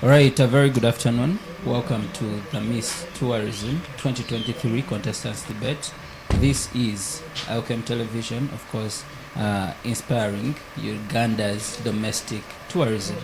All right, a very good afternoon. Welcome to the Miss Tourism 2023 Contestants Debate. This is Alchem Television, of course, inspiring Uganda's domestic tourism.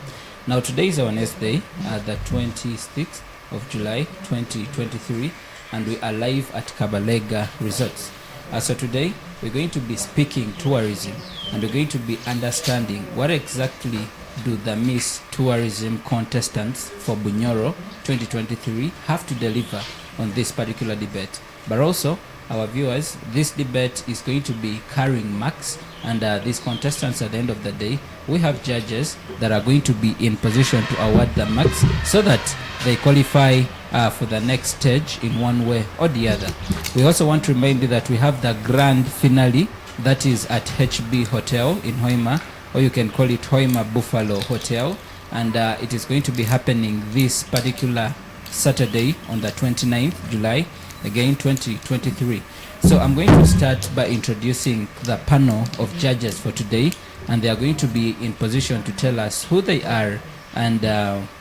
Now, today is our Wednesday, the 26th of July 2023, and we are live at Kabalega Resorts. So today, we're going to be speaking tourism, and we're going to be understanding what exactly do the Miss Tourism contestants for Bunyoro 2023 have to deliver on this particular debate. But also, our viewers, this debate is going to be carrying marks, and these contestants at the end of the day, we have judges that are going to be in position to award the marks so that they qualify for the next stage in one way or the other. We also want to remind you that we have the grand finale that is at HB Hotel in Hoima, or you can call it Hoima Buffalo Hotel, and it is going to be happening this particular Saturday on the 29th July, again 2023. So I'm going to start by introducing the panel of judges for today, and they are going to be in position to tell us who they are and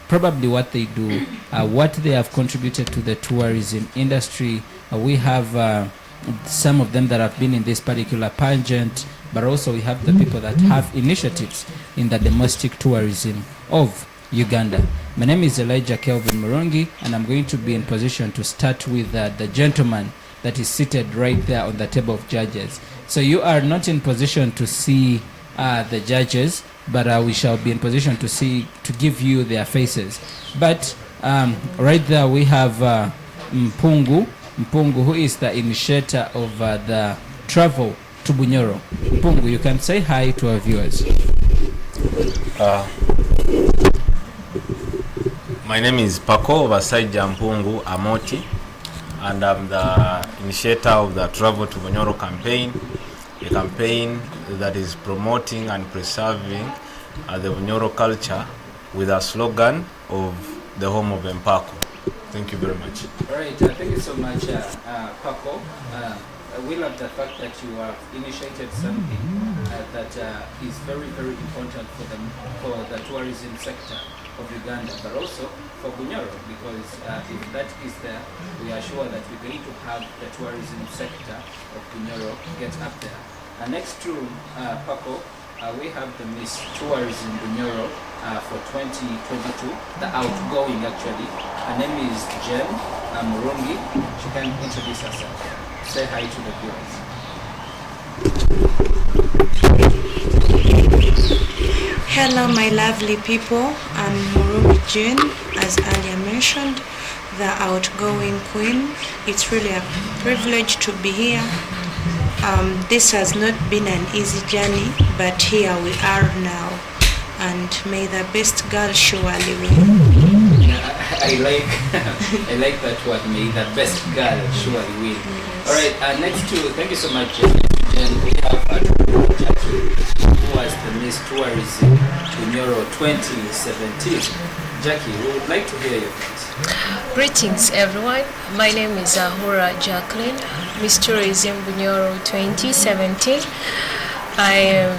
probably what they do, what they have contributed to the tourism industry. We have some of them that have been in this particular pageant, but also we have the people that have initiatives in the domestic tourism of Uganda. My name is Elijah Kelvin Murongi, and I'm going to be in position to start with the gentleman that is seated right there on the table of judges. So you are not in position to see the judges, but we shall be in position to give you their faces. But right there we have Mpungu, who is the initiator of the travel to Bunyoro. Mpungu, you can say hi to our viewers. My name is Paco Basaija Mpungu Amoti, and I'm the initiator of the Travel to Bunyoro campaign, a campaign that is promoting and preserving the Bunyoro culture with a slogan of the home of Mpako. Thank you very much. All right, thank you so much, Paco. We love the fact that you have initiated something that is very, very important for the tourism sector of Uganda, but also for Bunyoro, because if that is there, we are sure that we're going to have the tourism sector of Bunyoro get up there. Next to Paco, we have the Miss Tourism Bunyoro for 2022, the outgoing actually. Her name is Jen Murungi. She can introduce herself. Say hi to the viewers. Hello my lovely people, I'm Murungi Jen, as earlier mentioned, the outgoing queen. It's really a privilege to be here. This has not been an easy journey, but here we are now, and may the best girl surely win. I like that word, may the best girl surely win. Yes. All right, next to, thank you so much, and we have Jackie, who was the Miss Tourism Bunyoro 2017. Jackie, we would like to hear your thoughts. Greetings everyone, my name is Ahura Jacqueline, Miss Tourism Bunyoro 2017. I am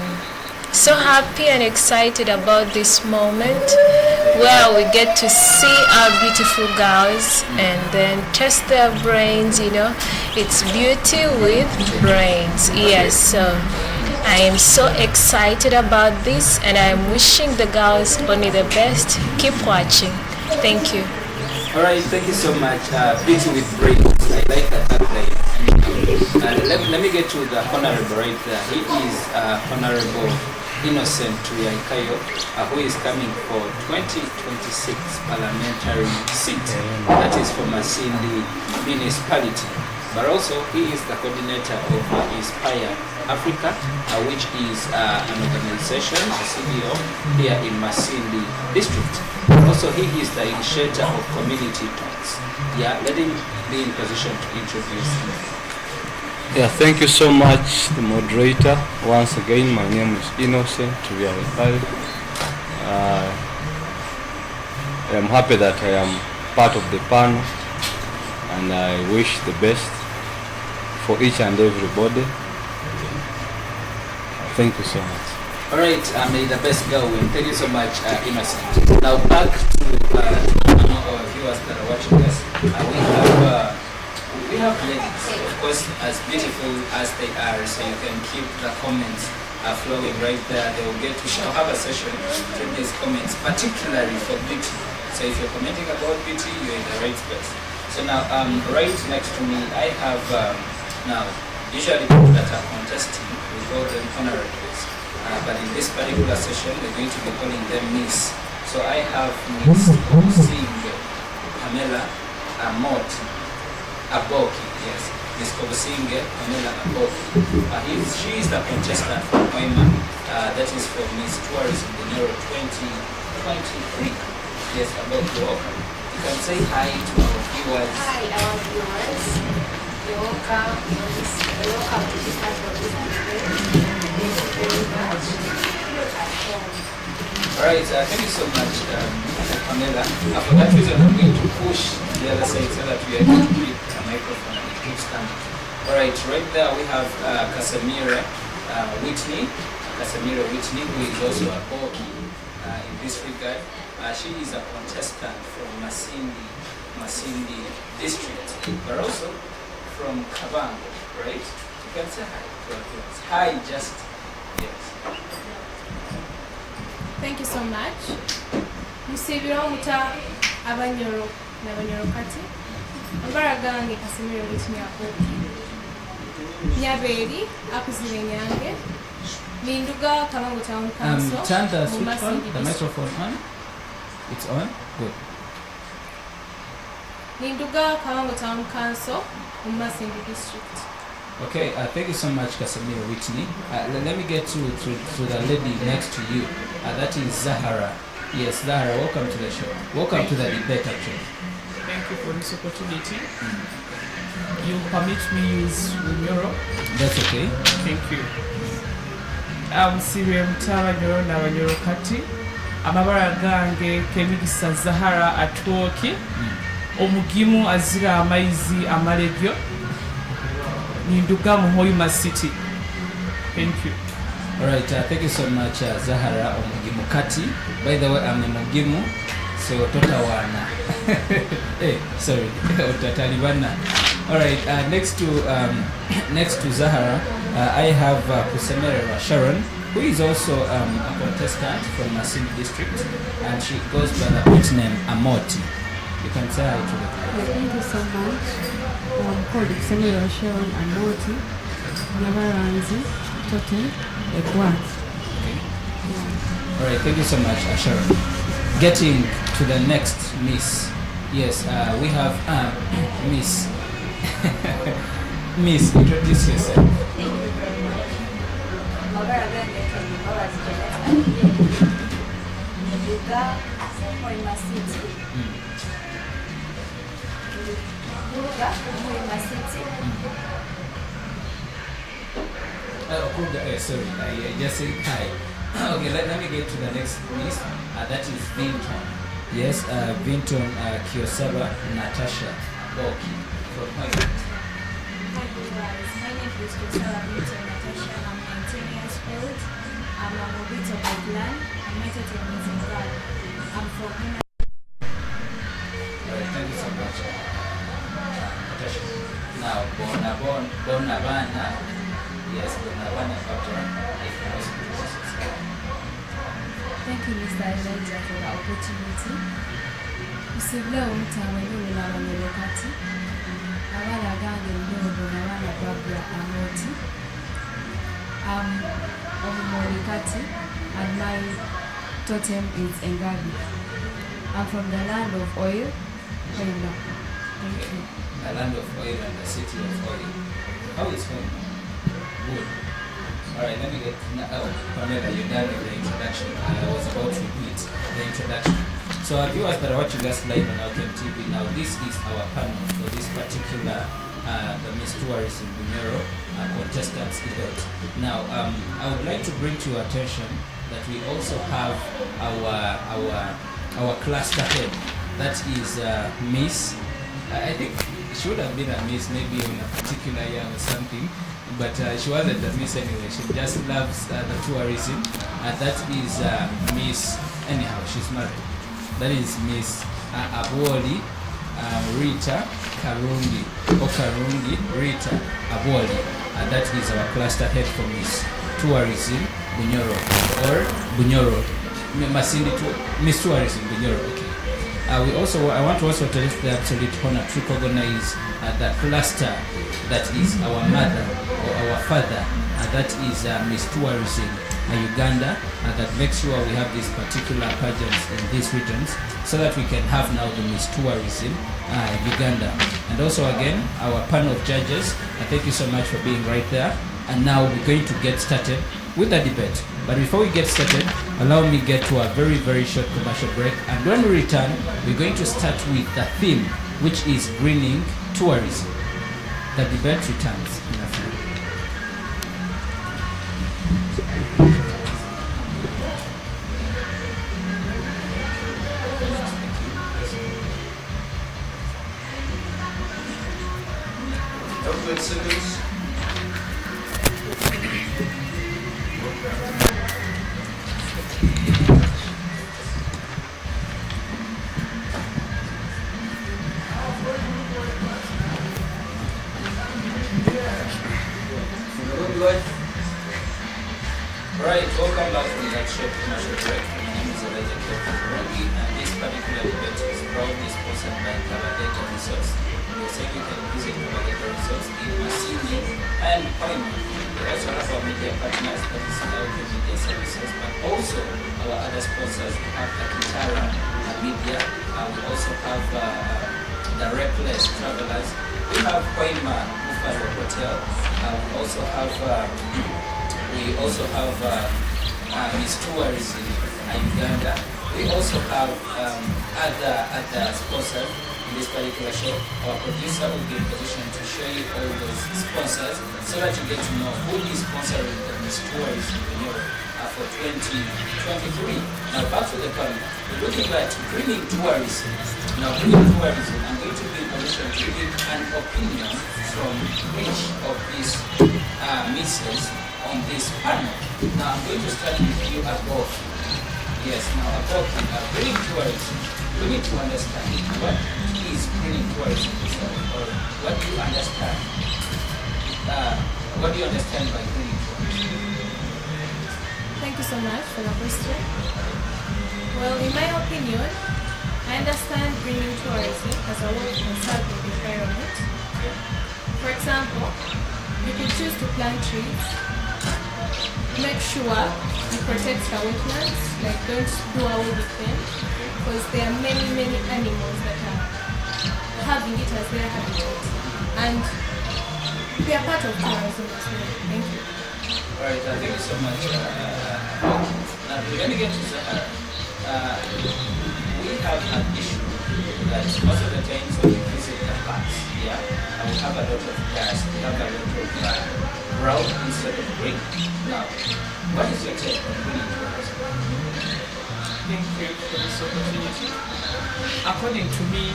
so happy and excited about this moment where we get to see our beautiful girls and then test their brains, you know. It's beauty with brains. Yes, so I am so excited about this, and I am wishing the girls only the best. Keep watching. Thank you. All right, thank you so much. Beauty with brains. I like that tagline. Let me get to the honorable right there. He is Honorable Innocent Tuyankayo, who is coming for 2026 parliamentary seat. That is for Masindi municipality. But also, he is the coordinator of Inspire Africa, which is an organization, a CBO, here in Masindi district. Also, he is the initiator of community talks. Yeah, let him be in position to introduce him. Yeah, thank you so much, the moderator. Once again, my name is Innocent Tuyankayo. I am happy that I am part of the panel, and I wish the best for each and everybody. Thank you so much. Alright, may the best girl win. Thank you so much, Innocent. Now back to our viewers that are watching us. We have ladies, of course, as beautiful as they are, so you can keep the comments flowing right there. They will get to shall have a session to these comments, particularly for beauty. So if you're commenting about beauty, you're in the right place. So now, right next to me, I have now usually people that are contesting, we call them honorables. But in this particular session, we're going to be calling them Miss. So I have Miss Sing Pamela Amoti Aboki, yes. Miss Kobusinge Pamela Aboki. She is the contestant from Oima, that is for Miss Tourism Bunyoro 2023. Yes, Aboki, welcome. You can say hi to our viewers. Hi, our viewers. You're welcome. You're welcome to this part of this video. Thank you very much. At home. Alright, thank you so much, Pamela. For that reason, I'm going to push the other side so that we are able to keep a microphone and keep standing. Alright, right there we have Casemira Whitney. Casemira Whitney, who is also a Boki in this regard. She is a contestant from Masindi district, but also from Kabango, right? You can say hi to our viewers. Hi, just, yes. Thank you so much. Musibira muta abanyoro n'abanyoro kati. Mbaragange Kasemira Whitney Aboki. Nyaberi akuzire nyange. Ninduga Kabango Town Council. Turn the switch on, the microphone on. It's on? Good. Ninduga Kabango Town Council, Masindi district. Okay, thank you so much, Casemiro Whitney. Let me get to the lady next to you. That is Zahara. Yes, Zahara, welcome to the show. Welcome to the debate, actually. Thank you for this opportunity. You permit me use Bunyoro? That's okay. Thank you. Siriye Mutawanyoro n'Abanyoro kati. Amabara gange Kemigisa Zahara Atwoki. Omugimu azira amaizi amalegyo. Ninduga Muhoima City. Thank you. Alright, thank you so much, Zahara Omugimu Kati. By the way, I'm a Mugimu, so Totawana. Hey, sorry, Otatalibana. Alright, next to Zahara, I have Kusemera Sharon, who is also a contestant from Masindi district, and she goes by the pet name Amoti. You can say hi to the people. Thank you so much. I'm called Kusemera Sharon Amoti, Navaranzi, Totem, Egwat. Okay. Yeah. Alright, thank you so much, Sharon. Getting to the next Miss. Yes, we have Miss. Miss, introduce yourself. Thank you very much. Ninduga Muhoima City. Ninduga Muhoima City. Sorry, I just said hi. Okay, let me get to the next Miss. That is Vinton. Yes, Vinton Kiyosaba Natasha Boki from Hawaii. Hi guys, my name is Kiyosaba Natasha. I'm 19 years old. I'm a Mobito Boglan. I'm majored in Zimbabwe. I'm from Hina. Alright, thank you so much, Natasha. Now, Bonavana. Yes, Bonavana Papa. Thank you, Mr. Elijah, for the opportunity. Musibira Mutawanyoro n'Abanyoro kati. Abana gange Ndogo n'Abana Babra Amoti. Omumori kati, and my totem is Engabi. I'm from the land of oil, Hoima. Thank you. The land of oil and the city of oil. How is home? Good. Alright, let me get Pamela, you're done with the introduction. I was about to repeat the introduction. So our viewers that are watching us live on Outcome TV, now this is our panel for this particular the Miss Tourism Bunyoro contestants event. Now, I would like to bring to your attention that we also have our cluster head. That is Miss. I think she would have been a Miss maybe on a particular year or something, but she wasn't a Miss anyway. She just loves the tourism That is Miss, anyhow, she's married. That is Miss Aboli Rita Karungi, or Karungi Rita Aboli. That is our cluster head for Miss Tourism Bunyoro, or Bunyoro, Masindi to Miss Tourism Bunyoro. Okay. I want to also take the absolute honor to recognize the cluster that is our mother or our father, that is Miss Tourism Uganda, that makes sure we have these particular pageants in these regions so that we can have now the Miss Tourism Uganda. And also again, our panel of judges, thank you so much for being right there. And now we're going to get started with the debate. But before we get started, allow me get to a very, very short commercial break. And when we return, we're going to start with the theme, which is greening tourism. The debate returns in a few. Seconds. Right, welcome back from that short commercial break. My name is Elijah Kofi, and this particular debate is proudly sponsored by Kavadeka Resorts. You say you can visit Kavadeka Resorts in Masindi and Koima. We also have our media partners, that is Alpha Media Services, but also our other sponsors. We have the Kitara Media, we also have the Reckless Travelers, we have Koima Buffalo Hotel, we also have Miss Tourism Uganda. We also have other sponsors in this particular show. Our producer will be in position to show you all those sponsors so that you get to know who is sponsoring the Miss Tourism in Europe for 2023. Now back to the panel. We're looking at greening tourism. Now greening tourism, I'm going to be in position to give an opinion from each of these misses on this panel. Now I'm going to start with you, Above. Yes, now Above, greening tourism. We need to understand what is greening tourism itself, or what do you understand? What do you understand by greening tourism? Thank you so much for the question. Well, in my opinion, I understand greening tourism as a way to conserve the environment. For example, you can choose to plant trees, make sure you protect the wetlands, like don't do away with them, because there are many, many animals that are having it as their habitat, and they are part of tourism as well. Thank you. Alright, thank you so much. Now, we're going to get to Sahara. We have an issue that most of the times when we visit the parks, we have a lot of dust, we have a lot of brown instead of green. Now, what is your take on greening tourism? Thank you for this opportunity. According to me,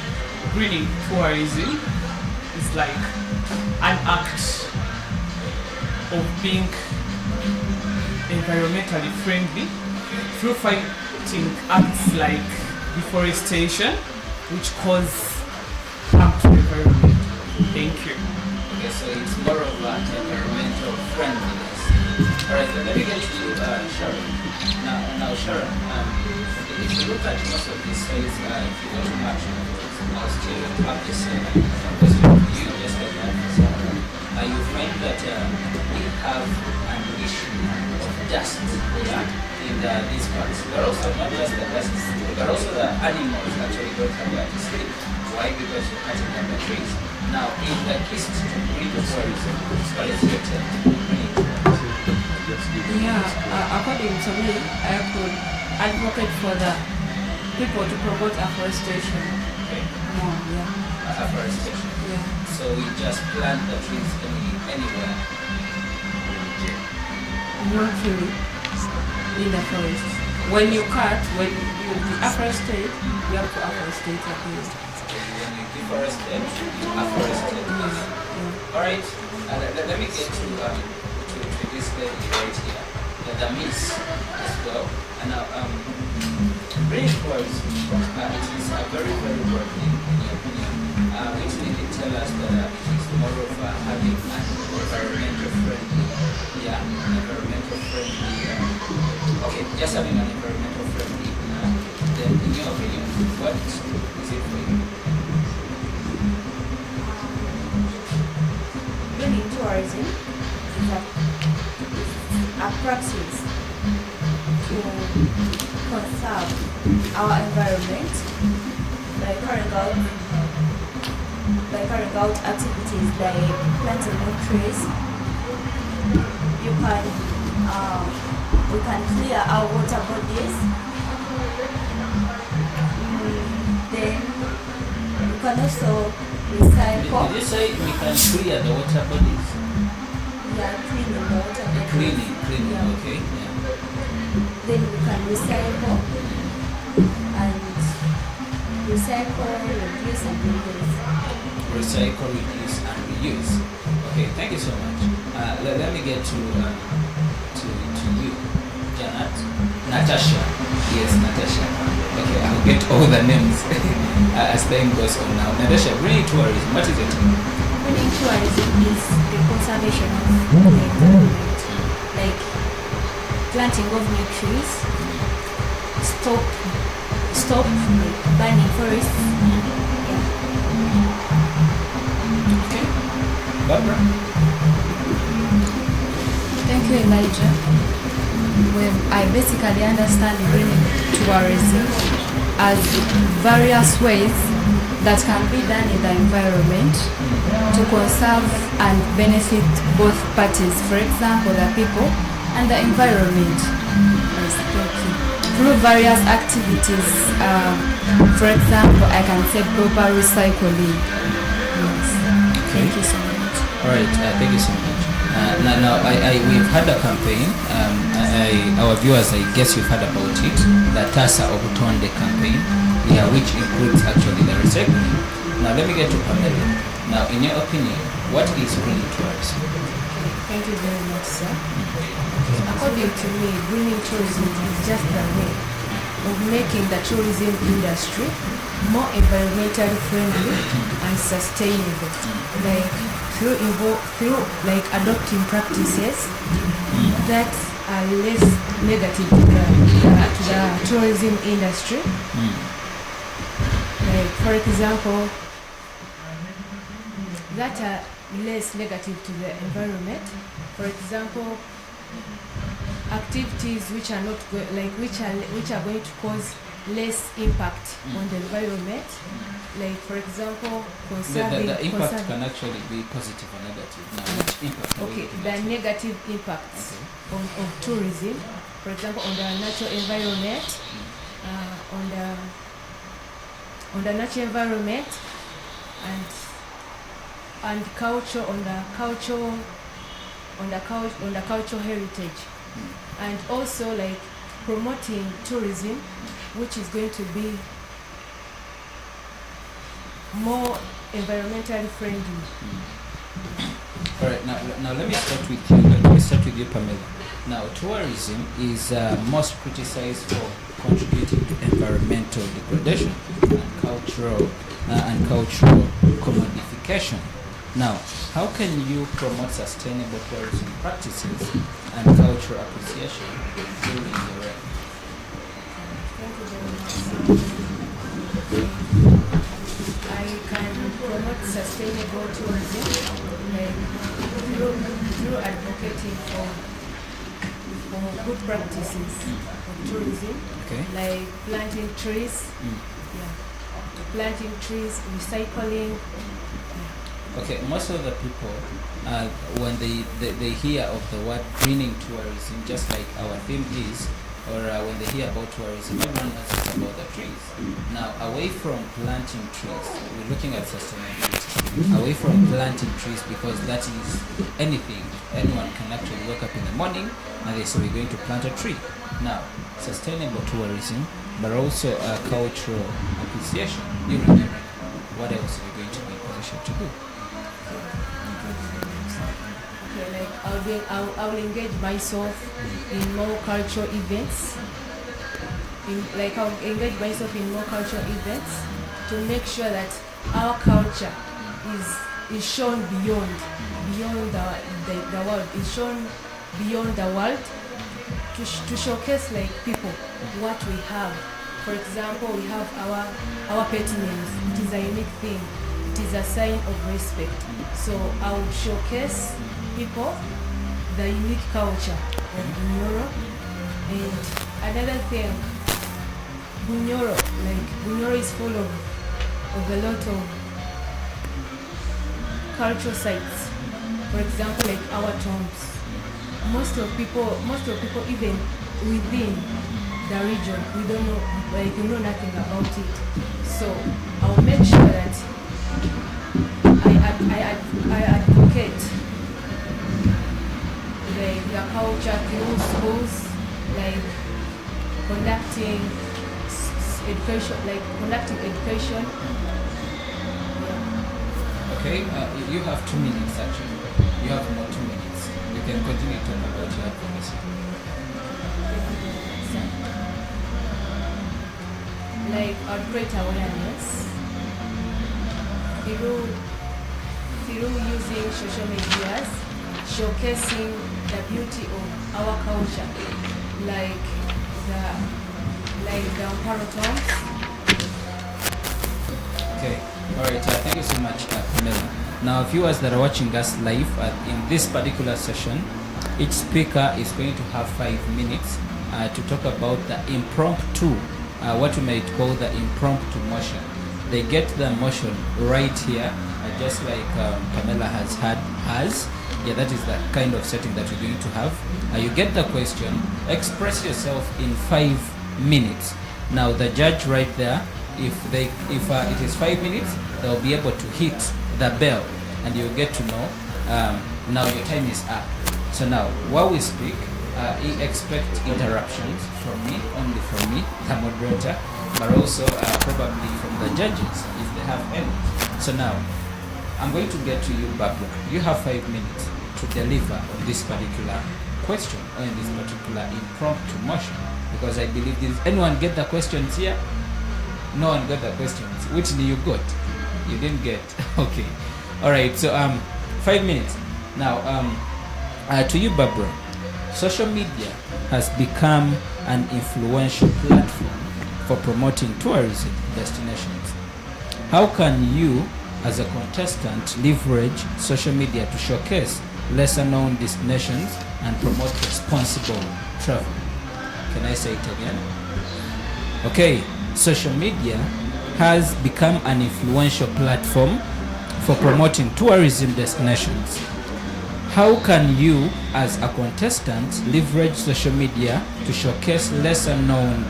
greening tourism is like an act of being environmentally friendly through fighting acts like deforestation, which cause harm to the environment. Thank you. Okay, so it's more of an environmental friendliness. Alright, so let me get to Sharon. Now Sharon, if you look at most of these studies, if you go to March, I'll still have this question for you, just like that for Sarah. You find that we have an issue of dust in these parts. But also not just the dust, but also the animals actually don't have where to sleep. Why? Because you're cutting down the trees. Now, in the case to green tourism, what is your take on green tourism? Yeah, according to me, I could advocate for the people to promote afforestation. Okay. More, yeah. Afforestation. Yeah. So we just plant the trees anywhere. Not really in the forest. When you cut, when you afforestate, you have to afforestate again. When you deforestate, you afforestate. Yeah. Alright, let me get to this lady right here. the miss as well. And now, green tourism, it is a very, very broad thing in your opinion, which really tell us that it is more of having an environmental friendly, environmental friendly, okay, just having an environmental friendly, then in your opinion, what is it for you? Green tourism is a practice to conserve our environment by carrying out activities like planting more trees. We can clear our water bodies. Then we can also recycle. Did you say we can clear the water bodies? Yeah, cleaning the water bodies. Cleaning, Yeah. okay. Yeah. Then we can recycle and reduce and reuse. Recycle, reduce, and reuse. Okay, thank you so much. Let me get to you, Janet. Natasha. Yes, Natasha. Okay, I'll get all the names as time goes on now. Natasha, green tourism, what is it? Green tourism is the conservation of the environment, like planting of new trees, stop burning forests. Okay. Barbara? Thank you, Elijah. Well, I basically understand green tourism as various ways that can be done in the environment to conserve and benefit both parties, for example, the people and the environment. Yes, thank you. Through various activities, for example, I can say proper recycling. Yes. Thank you so much. All right, thank you so much. Now, we've had a campaign. Our viewers, I guess you've heard about it, the Tasa Obutonde campaign, which includes actually the recycling. Now, let me get to Pamela. Now, in your opinion, what is green tourism? Thank you very much, sir. According to me, green tourism is just a way of making the tourism industry more environmentally friendly and sustainable, like through like adopting practices that are less negative to the tourism industry. Like, for example, that are less negative to the environment. For example, activities which are not which are going to cause less impact on the environment. Like, for example, conserving The impact can actually be positive or negative. Now, which impact? Okay, the negative impacts of tourism, for example, on the natural environment, on the natural environment, and culture, on the cultural heritage, and also like promoting tourism, which is going to be more environmentally friendly. All right, now let me start with you. Let me start with you, Pamela. Now, tourism is most criticized for contributing to environmental degradation and cultural commodification. Now, how can you promote sustainable tourism practices and cultural appreciation during your reign? Thank you very much. I can promote sustainable tourism through advocating for good practices of tourism, like planting trees, recycling. Okay, most of the people, when they hear of the word greening tourism, just like our theme is, or when they hear about tourism, everyone knows it's about the trees. Now, away from planting trees, we're looking at sustainability. Away from planting trees, because that is anything. Anyone can actually wake up in the morning and they say we're going to plant a tree. Now, sustainable tourism, but also cultural appreciation. You remember, what else are you going to be in position to do? Okay, like I'll engage myself in more cultural events. I'll engage myself in more cultural events to make sure that our culture is shown beyond the world. Is shown beyond the world to showcase like people what we have. For example, we have our pet names. It is a unique thing. It is a sign of respect. So I will showcase people the unique culture of Bunyoro. And another thing, Bunyoro is full of a lot of cultural sites. For example, like our tombs. Most of people even within the region, we know nothing about it. So I'll make sure that I advocate the culture through schools, like conducting education. Okay, you have 2 minutes actually. You have more 2 minutes. You can continue talking about your advocacy. Like our great awareness through using social medias, showcasing the beauty of our culture, like the Amparo. Okay, alright, thank you so much, Camilla. Now, viewers that are watching us live in this particular session, each speaker is going to have 5 minutes to talk about the impromptu, what we might call the impromptu motion. They get the motion right here, just like Camilla has. Yeah, that is the kind of setting that we're going to have. You get the question, express yourself in 5 minutes. Now, the judge right there, if it is 5 minutes, they'll be able to hit the bell, and you'll get to know now your time is up. So now, while we speak, expect interruptions from me, only from me, the moderator, but also probably from the judges if they have any. So now, I'm going to get to you, Barbara. You have 5 minutes to deliver on this particular question or in this particular impromptu motion, because I believe did anyone get the questions here? No one got the questions. Which you got? You didn't get. Okay. All right. So 5 minutes. Now to you, Barbara. Social media has become an influential platform for promoting tourism destinations. How can you, as a contestant, leverage social media to showcase lesser-known destinations and promote responsible travel? Can I say it again? Okay. Social media has become an influential platform for promoting tourism destinations. How can you, as a contestant, leverage social media to showcase lesser-known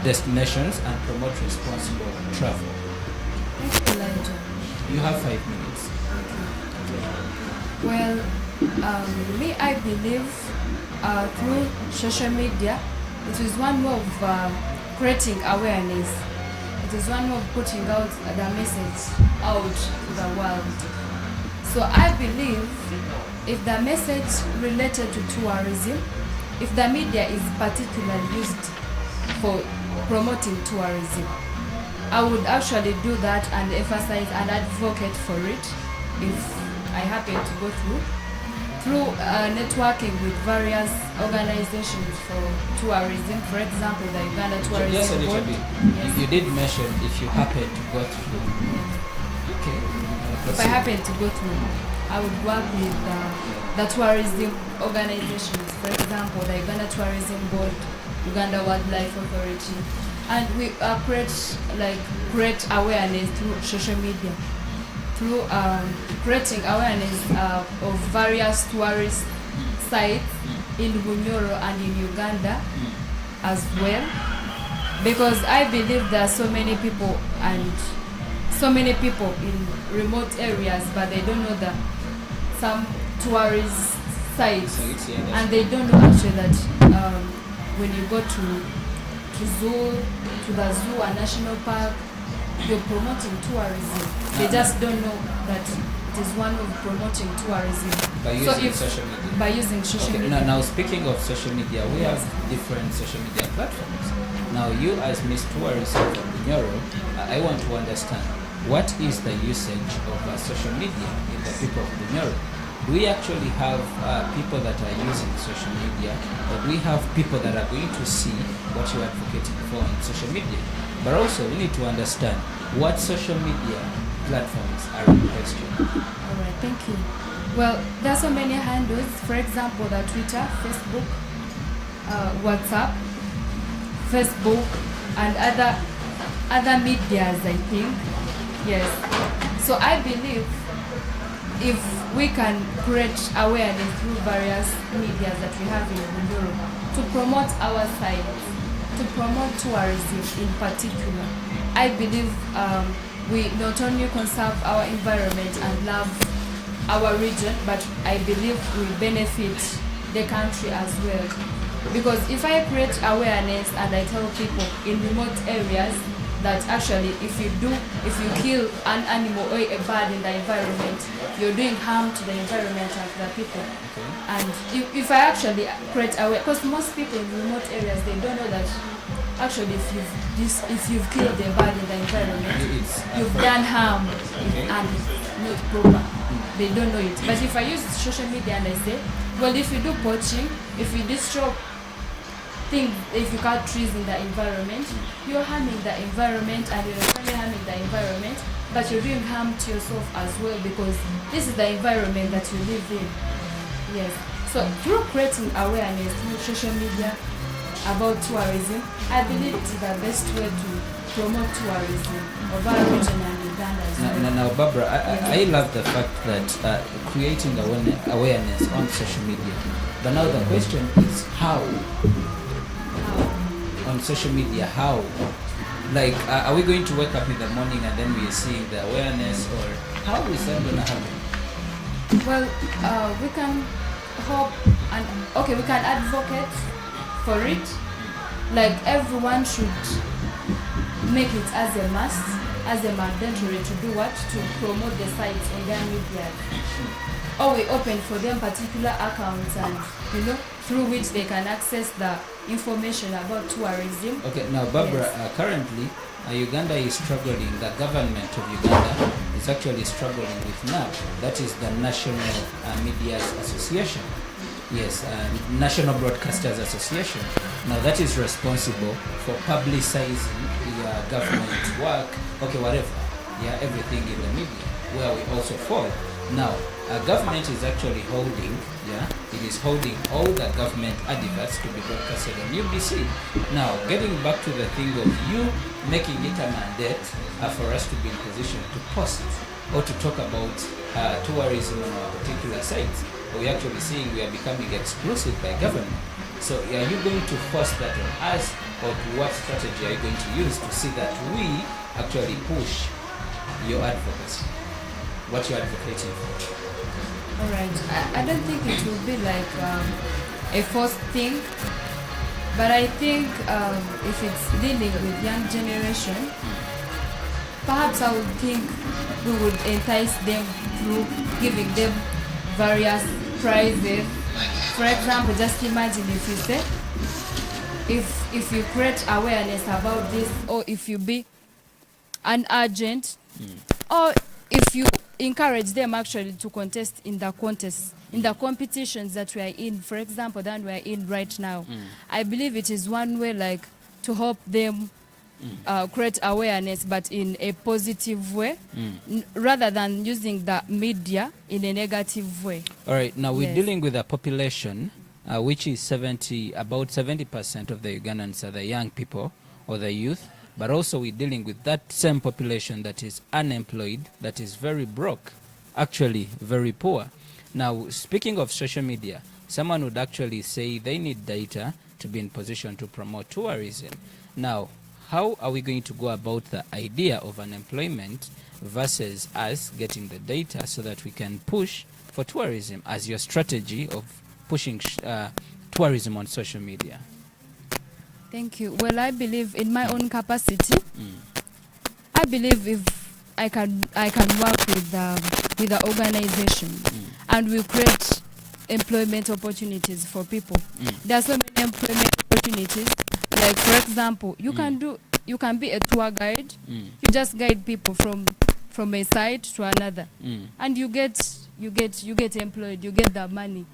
destinations and promote responsible travel? You have 5 minutes. Well, I believe through social media, it is one way of creating awareness. It is one way of putting out the message out to the world. So I believe if the message related to tourism, if the media is particularly used for promoting tourism, I would actually do that and emphasize and advocate for it if I happen to go through networking with various organizations for tourism. For example, the Uganda Tourism Just a little Board. bit. Yes. You did mention if you happen to go through. Okay. If I happen to go through, I would work with the tourism organizations. For example, the Uganda Tourism Board, Uganda Wildlife Authority, and we create awareness through social media, through creating awareness of various tourist sites in Bunyoro and in Uganda as well, because I believe there are so many people in remote areas, but they don't know that some tourist sites, and they don't know actually that when you go to the zoo and national park, you're promoting tourism. They just don't know that it is one of promoting tourism. By using social media. By using social Okay, media. now speaking of social media, we have different social media platforms. Now you as Miss Tourism from Bunyoro, I want to understand what is the usage of social media in the people of Bunyoro? Do we actually have people that are using social media, or do we have people that are going to see what you're advocating for on social media? But also we need to understand what social media platforms are in question. All right, thank you. Well, there are so many handles. For example, the Twitter, Facebook, WhatsApp, Facebook, and other medias, I think. Yes. So I believe if we can create awareness through various medias that we have in Bunyoro to promote our site, to promote tourism in particular, I believe we not only conserve our environment and love our region, but I believe we benefit the country as well. Because if I create awareness and I tell people in remote areas that actually if you kill an animal or a bird in the environment, you're doing harm to the environment and to the people. Okay. And if I actually create awareness, because most people in remote areas, they don't know that actually if you've killed a bird in the environment, you've done harm and it's not proper. They don't know it. But if I use social media and I say, well, if you do poaching, if you destroy things, if you cut trees in the environment, you're harming the environment, and you're not only harming the environment, but you're doing harm to yourself as well, because this is the environment that you live in. Yes. So through creating awareness through social media about tourism, I believe it's the best way to promote tourism of our region and Uganda as well. Now, Barbara, I love the fact that creating awareness on social media. But now the question is how? On social media, how? Like, are we going to wake up in the morning and then we are seeing the awareness, or how is that going to happen? Well, we can hope and we can advocate for it. Like, everyone should make it as a must, as a mandatory to do what? To promote the sites on their media. Or we open for them particular accounts, and through which they can access the information about tourism. Okay, now Barbara, currently Uganda is struggling, the government of Uganda is actually struggling with NAB, that is the National Media Association. Yes, National Broadcasters Association. Now that is responsible for publicizing the government's work, everything in the media, where we also fall. Now, government is actually holding, it is holding all the government adverts to be broadcasted on UBC. Now, getting back to the thing of you making it a mandate for us to be in position to post or to talk about tourism on our particular sites, we're actually seeing we are becoming exclusive by government. So are you going to force that on us, or what strategy are you going to use to see that we actually push your advocacy, what you're advocating for? All right. I don't think it will be like a forced thing, but I think if it's dealing with young generation, perhaps I would think we would entice them through giving them various prizes. For example, just imagine if you say, if you create awareness about this, or if you be an agent, or if you encourage them actually to contest in the contests, in the competitions that we are in, for example, that we are in right now. I believe it is one way, like, to help them create awareness, but in a positive way, rather than using the media in a negative way. All right, now we're dealing with a population which is about 70% of the Ugandans are the young people or the youth, but also we're dealing with that same population that is unemployed, that is very broke, actually very poor. Now, speaking of social media, someone would actually say they need data to be in position to promote tourism. Now, how are we going to go about the idea of unemployment versus us getting the data so that we can push for tourism as your strategy of pushing tourism on social media? Thank you. Well, I believe in my own capacity. I believe if I can work with with the organization, and we create employment opportunities for people. There are so many employment opportunities. Like for example, you can be a tour guide. You just guide people from a site to another, and you get employed. You get the money.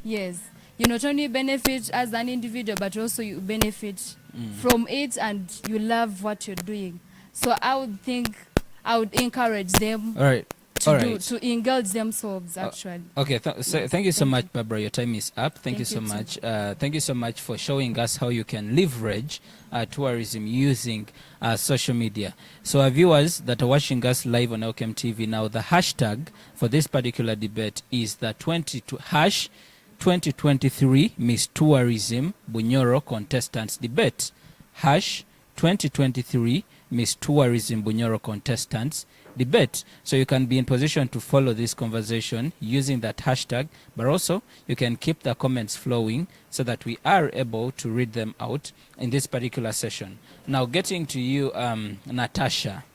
Yes, you not only benefit as an individual, but also you benefit from it, and you love what you're doing. So I would encourage them. All right. To indulge themselves, actually. Okay, thank you so much, Barbara. Your time is up. Thank you so much. Thank you so much for showing us how you can leverage tourism using social media. So our viewers that are watching us live on LKM TV now, the hashtag for this particular debate is the hash 2023 Miss Tourism Bunyoro Contestants Debate. Hash 2023 Miss Tourism Bunyoro Contestants Debate. So you can be in position to follow this conversation using that hashtag, but also you can keep the comments flowing so that we are able to read them out in this particular session. Now getting to you, Natasha.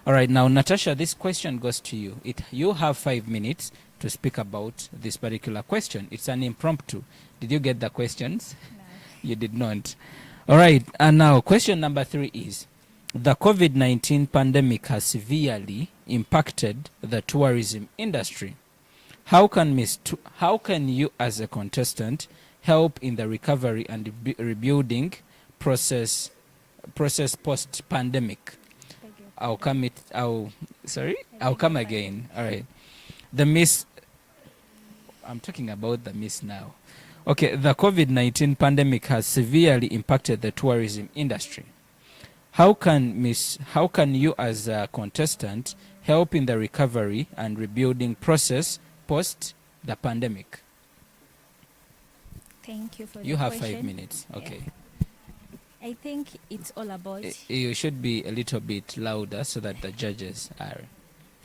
All right, now Natasha, this question goes to you. You have 5 minutes to speak about this particular question. It's an impromptu. Did you get the questions? No. You did not. All right, and now question number 3 is, the COVID-19 pandemic has severely impacted the tourism industry. How can you as a contestant help in the recovery and rebuilding process post-pandemic? I'll come again. All right. I'm talking about the miss now. Okay, the COVID-19 pandemic has severely impacted the tourism industry. How can you as a contestant help in the recovery and rebuilding process post the pandemic? Thank you for the question. You have 5 minutes. Okay. Yeah. I think it's all about... You should be a little bit louder so that the judges are...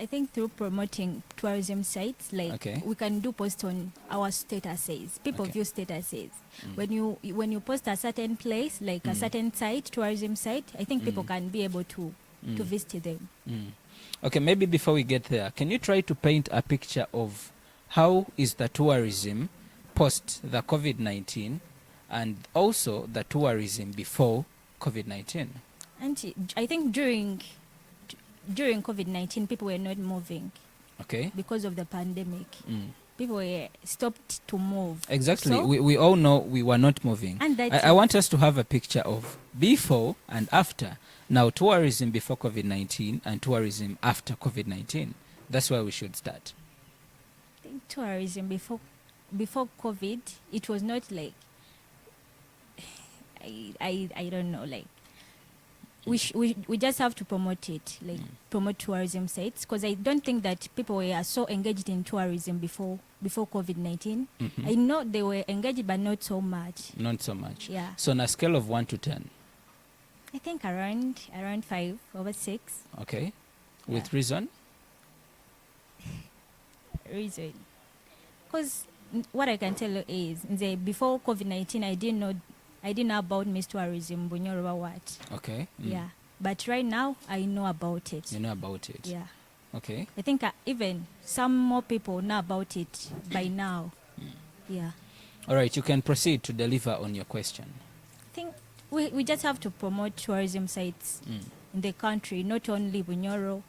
I think through promoting tourism sites, like we can do post on our statuses. People view statuses. When you post a certain place, like a certain site, tourism site, I think people can be able to visit them. Okay, maybe before we get there, can you try to paint a picture of how is the tourism post the COVID-19 and also the tourism before COVID-19? And I think during COVID-19, people were not moving. Okay. Because of the pandemic. People were stopped to move. Exactly. So, we all know we were not moving. And I want us to have a picture of before and after. Now, tourism before COVID-19 and tourism after COVID-19. That's where we should start. I think tourism before COVID, it was not like, I don't know, like, we just have to promote it, like promote tourism sites, because I don't think that people were so engaged in tourism before COVID-19. I know they were engaged, but not so much. Not so much. Yeah. So on a scale of 1 to 10? I think around 5/6. Okay. With reason? Reason. Because what I can tell you is, before COVID-19, I didn't know about Miss Tourism Bunyoro what. Okay. Yeah. But right now, I know about it. You know about it? Yeah. Okay. I think even some more people know about it by now. Yeah. All right. You can proceed to deliver on your question. I think we just have to promote tourism sites in the country, not only Bunyoro.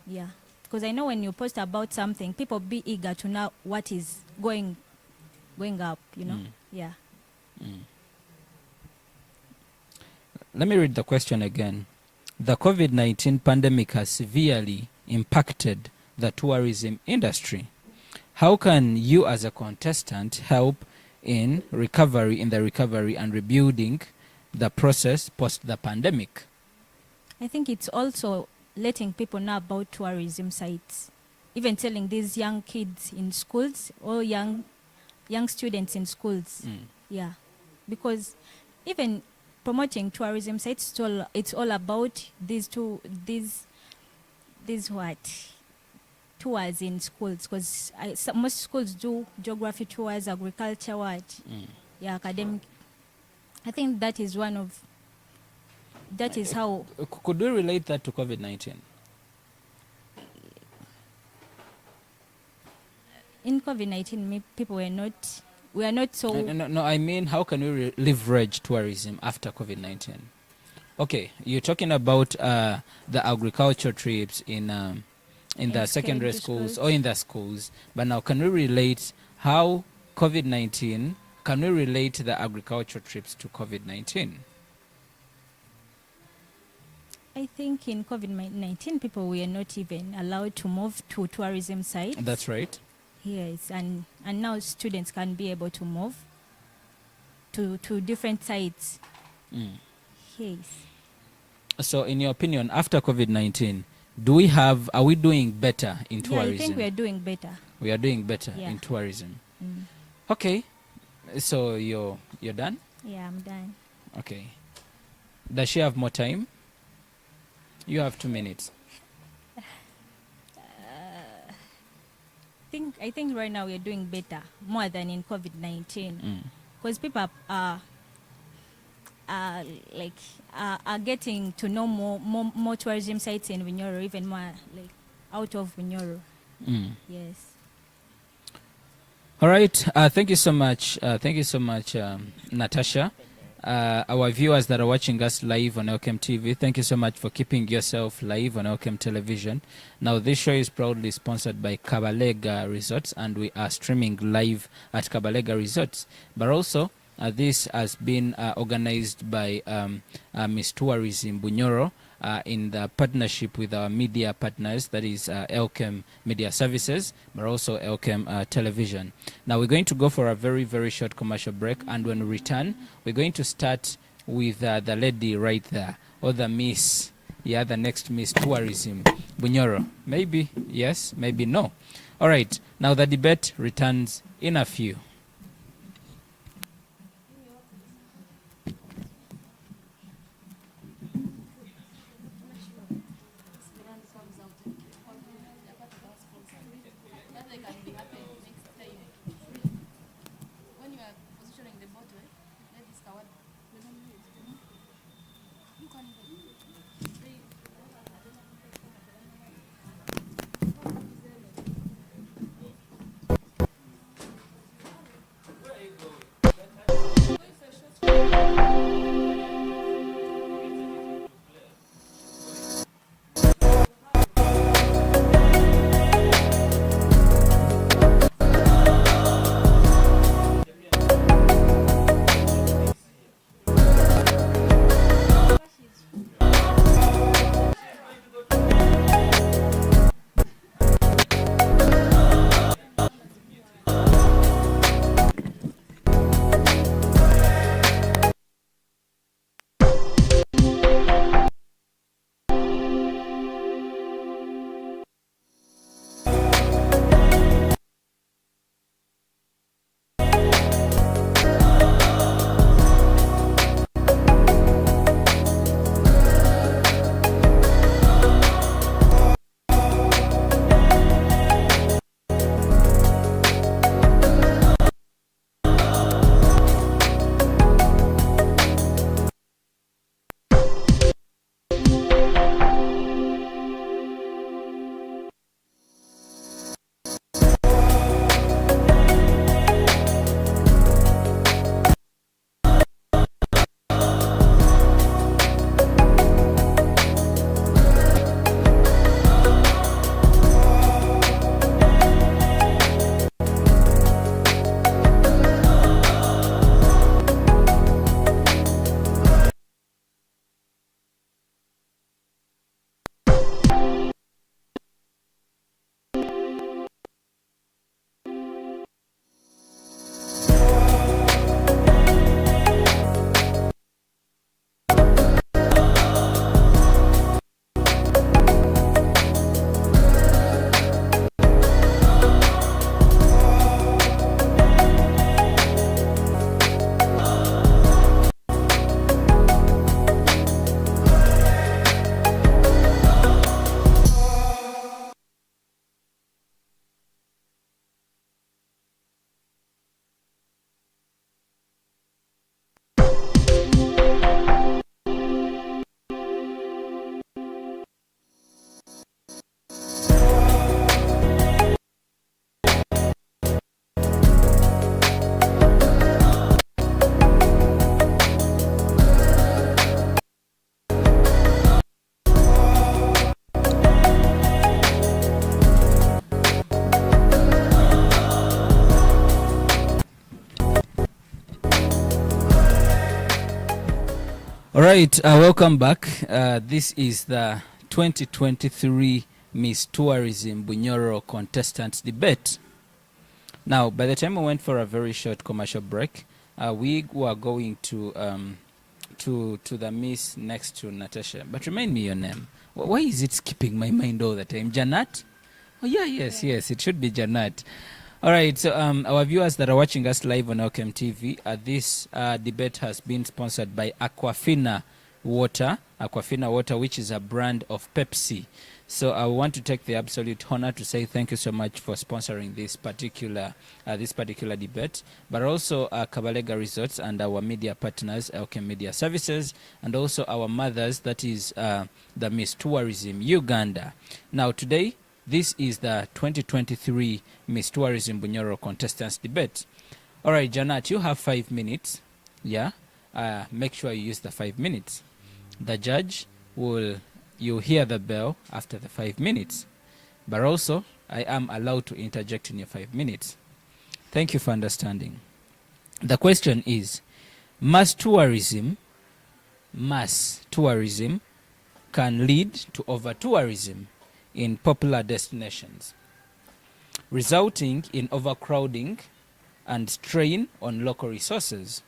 Yeah. Because I know when you post about something, people be eager to know what is going up, you know? Yeah. Let me read the question again. The COVID-19 pandemic has severely impacted the tourism industry. How can you as a contestant help in the recovery and rebuilding the process post the pandemic? I think it's also letting people know about tourism sites. Even telling these young kids in schools or young students in schools. Yeah. Because even promoting tourism sites, it's all about these tours in schools, because most schools do geography tours, agriculture, academic. I think that is how. Could we relate that to COVID-19? COVID-19, people we are not so. No, I mean, how can we leverage tourism after COVID-19? Okay, you're talking about the agriculture trips in the secondary schools or in the schools, but now can we relate how COVID-19, can we relate the agriculture trips to COVID-19? I think in COVID-19, people were not even allowed to move to tourism sites. That's right. Yes, and now students can be able to move to different sites. Yes. So in your opinion, after COVID-19, are we doing better in tourism? Yeah, I think we are doing better. We are doing better in tourism. Okay, so you're done? Yeah, I'm done. Okay. Does she have more time? You have 2 minutes. I think right now we are doing better, more than in COVID-19, because people are getting to know more tourism sites in Bunyoro, even more like out of Bunyoro. Yes. All right. Thank you so much. Natasha. Our viewers that are watching us live on Elkem TV, thank you so much for keeping yourself live on Elkem Television. Now, this show is proudly sponsored by Kabalega Resorts, and we are streaming live at Kabalega Resorts. But also, this has been organized by Miss Tourism Bunyoro in the partnership with our media partners, that is Elkem Media Services, but also Elkem Television. Now we're going to go for a very, very short commercial break, and when we return, we're going to start with the lady right there, or the Miss, the next Miss Tourism Bunyoro. Maybe yes, maybe no. All right, now the debate returns in a few. All right, welcome back. This is the 2023 Miss Tourism Bunyoro Contestants Debate. Now, by the time we went for a very short commercial break, we were going to the Miss next to Natasha. But remind me your name. Why is it skipping my mind all the time? Janat? Oh, yeah, yes, it should be Janat. All right, so our viewers that are watching us live on Okem TV, this debate has been sponsored by Aquafina Water, which is a brand of Pepsi. So I want to take the absolute honor to say thank you so much for sponsoring this particular debate, but also Kabalega Resorts and our media partners, Okem Media Services, and also our mothers, that is the Miss Tourism Uganda. Now today, this is the 2023 Miss Tourism Bunyoro Contestants Debate. All right, Janat, you have 5 minutes. Yeah, make sure you use the 5 minutes. The judge you'll hear the bell after the 5 minutes. But also, I am allowed to interject in your 5 minutes. Thank you for understanding. The question is, mass tourism can lead to over-tourism in popular destinations, resulting in overcrowding and strain on local resources.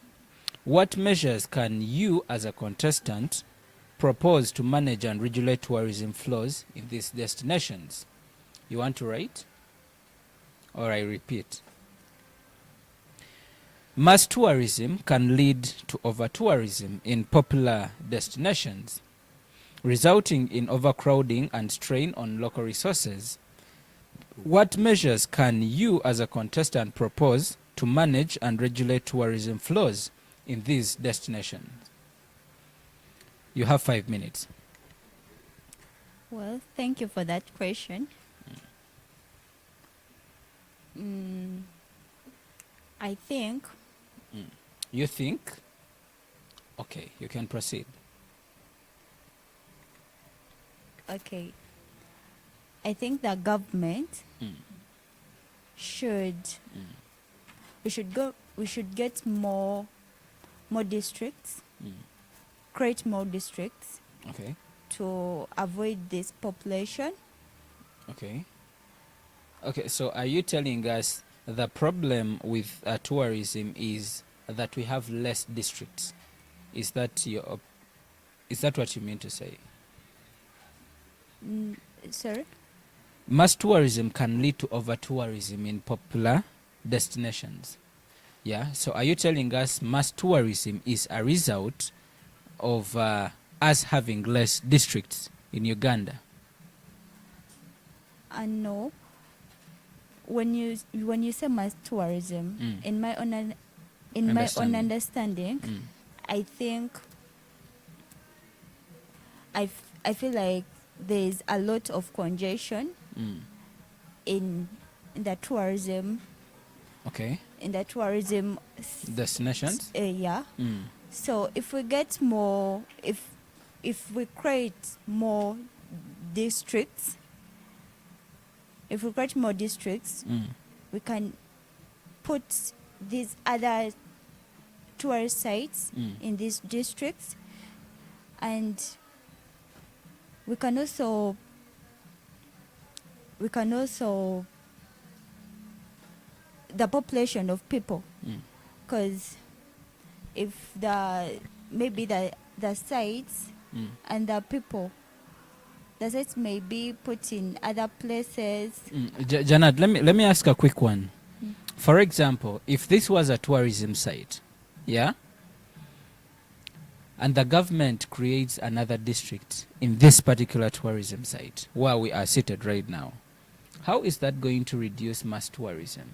What measures can you as a contestant propose to manage and regulate tourism flows in these destinations? You want to write? Or I repeat. Mass tourism can lead to over-tourism in popular destinations, resulting in overcrowding and strain on local resources. What measures can you as a contestant propose to manage and regulate tourism flows in these destinations? You have 5 minutes. Well, thank you for that question. I think. You think? Okay, you can proceed. Okay. I think the government we should get more districts, create more districts, Okay. to avoid this population. Okay. Okay, so are you telling us the problem with tourism is that we have less districts? Is that what you mean to say? Sorry? Mass tourism can lead to over-tourism in popular destinations. Yeah, so are you telling us mass tourism is a result of us having less districts in Uganda? No. When you say mass tourism, in my own understanding, I think I feel like there's a lot of congestion in the tourism. Okay. In the tourism Destinations? Yeah. So if we get more, if we create more districts, we can put these other tourist sites in these districts, and we can also the population of people, because if maybe the sites and the people, the sites may be put in other places. Janad, let me ask a quick one. For example, if this was a tourism site, yeah, and the government creates another district in this particular tourism site where we are seated right now, how is that going to reduce mass tourism?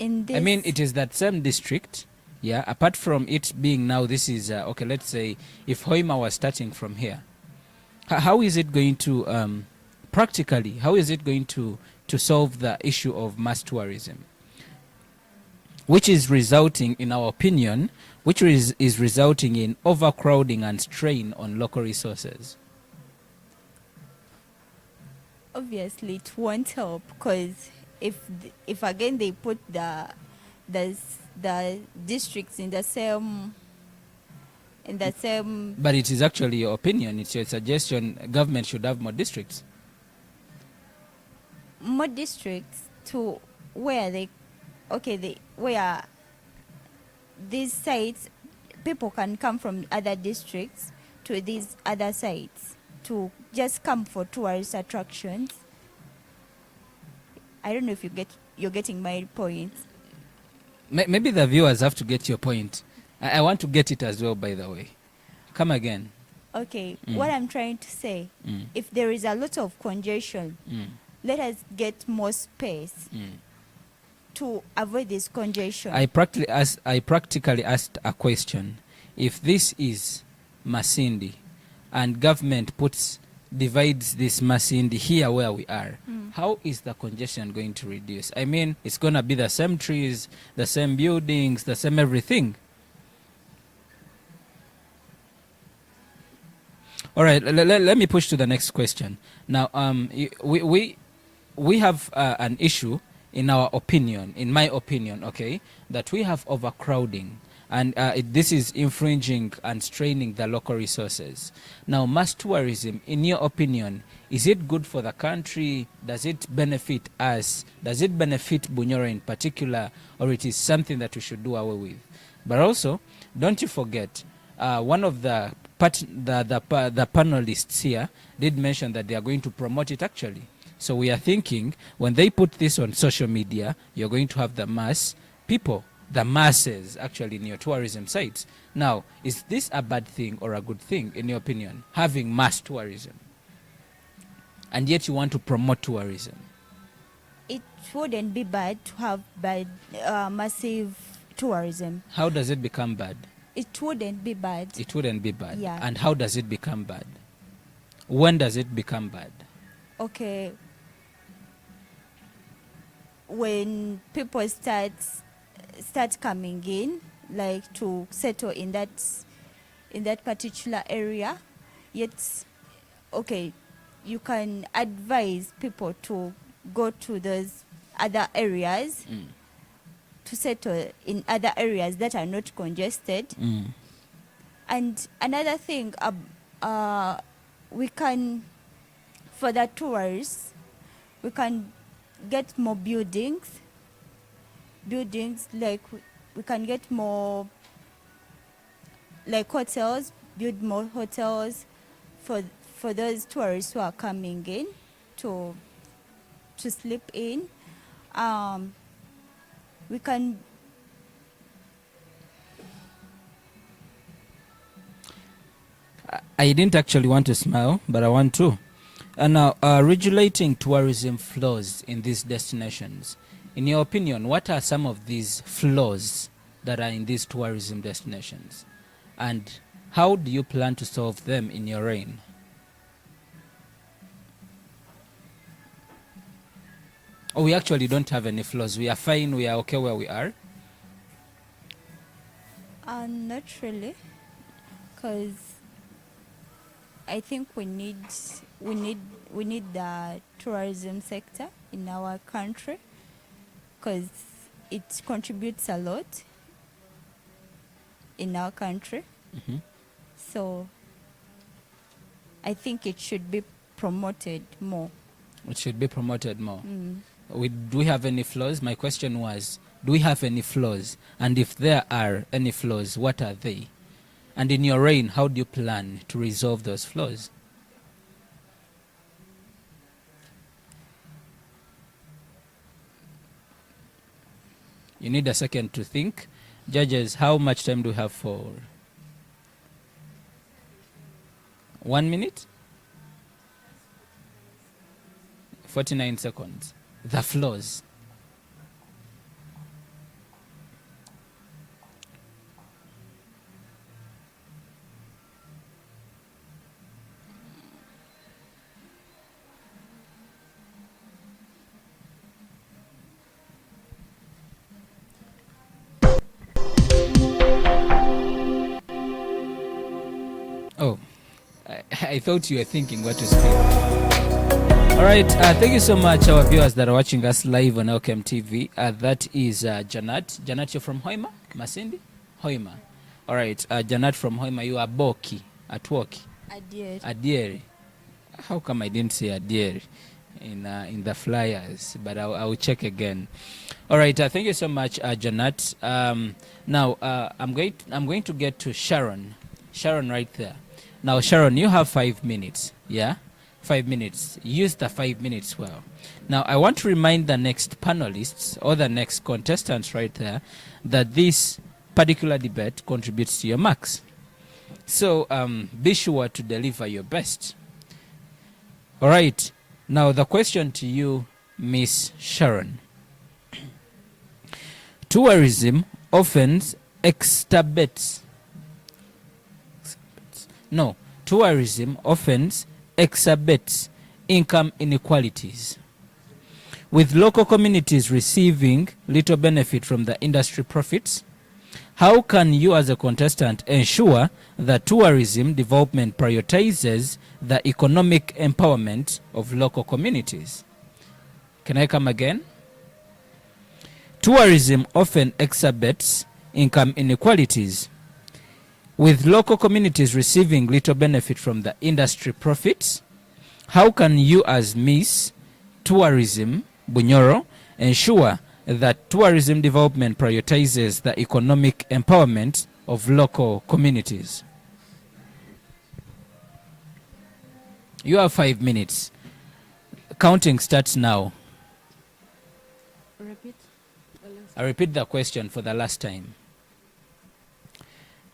I mean, it is that same district, yeah, apart from it being now, this is, okay, let's say if Hoima was starting from here, how is it going to, practically, how is it going to solve the issue of mass tourism? Which is resulting, in our opinion, is resulting in overcrowding and strain on local resources. Obviously, it won't help, because if again they put the districts in the same in the same. But it is actually your opinion. It's your suggestion. Government should have more districts. More districts to where where these sites, people can come from other districts to these other sites to just come for tourist attractions. I don't know if you're getting my point. Maybe the viewers have to get your point. I want to get it as well, by the way. Come again. Okay, what I'm trying to say, if there is a lot of congestion, let us get more space to avoid this congestion. I practically asked a question. If this is Masindi and government divides this Masindi here where we are, how is the congestion going to reduce? I mean, it's going to be the same trees, the same buildings, the same everything. All right, let me push to the next question. Now, we have an issue in our opinion, in my opinion, okay, that we have overcrowding. And this is infringing and straining the local resources. Now, mass tourism, in your opinion, is it good for the country? Does it benefit us? Does it benefit Bunyoro in particular? Or it is something that we should do away with? But also, don't you forget, one of the panelists here did mention that they are going to promote it actually. So we are thinking, when they put this on social media, you're going to have the masses actually in your tourism sites. Now, is this a bad thing or a good thing in your opinion, having mass tourism? And yet you want to promote tourism. It wouldn't be bad to have massive tourism. How does it become bad? It wouldn't be bad. It wouldn't be bad. Yeah. And how does it become bad? When does it become bad? Okay. When people start coming in, like to settle in that particular area, yet, okay, you can advise people to go to those other areas, to settle in other areas that are not congested. And another thing, we can, for the tourists, we can get more buildings, like we can get more, like hotels, build more hotels for those tourists who are coming in to sleep in. We can. I didn't actually want to smile, but I want to. And now, regulating tourism flows in these destinations. In your opinion, what are some of these flaws that are in these tourism destinations? And how do you plan to solve them in your reign? Oh, we actually don't have any flaws. We are fine. We are okay where we are. Not really, because I think we need the tourism sector in our country, because it contributes a lot in our country. So I think it should be promoted more. It should be promoted more. Do we have any flaws? My question was, do we have any flaws? And if there are any flaws, what are they? And in your reign, how do you plan to resolve those flaws? You need a second to think. Judges, how much time do we have for? 1 minute? 49 seconds. The flaws. Oh, I thought you were thinking what to speak. All right, thank you so much, our viewers that are watching us live on LKM TV. That is Janat. Janat, you're from Hoima, Masindi? Hoima. All right, Janet from Hoima, you are Boki, Atwoki, Adieri. How come I didn't say Adieri in the flyers? But I will check again. All right, thank you so much, Janet. Now I'm going to get to Sharon. Sharon, right there. Now, Sharon, you have 5 minutes. Yeah, 5 minutes. Use the 5 minutes well. Now, I want to remind the next panelists or the next contestants right there that this particular debate contributes to your marks. So be sure to deliver your best. All right. Now, the question to you, Miss Sharon. Tourism often exacerbates income inequalities, with local communities receiving little benefit from the industry profits. How can you as a contestant ensure that tourism development prioritizes the economic empowerment of local communities? Can I come again? Tourism often exacerbates income inequalities, with local communities receiving little benefit from the industry profits. How can you as Miss Tourism Bunyoro ensure that tourism development prioritizes the economic empowerment of local communities? You have 5 minutes. Counting starts now. Repeat. I repeat the question for the last time.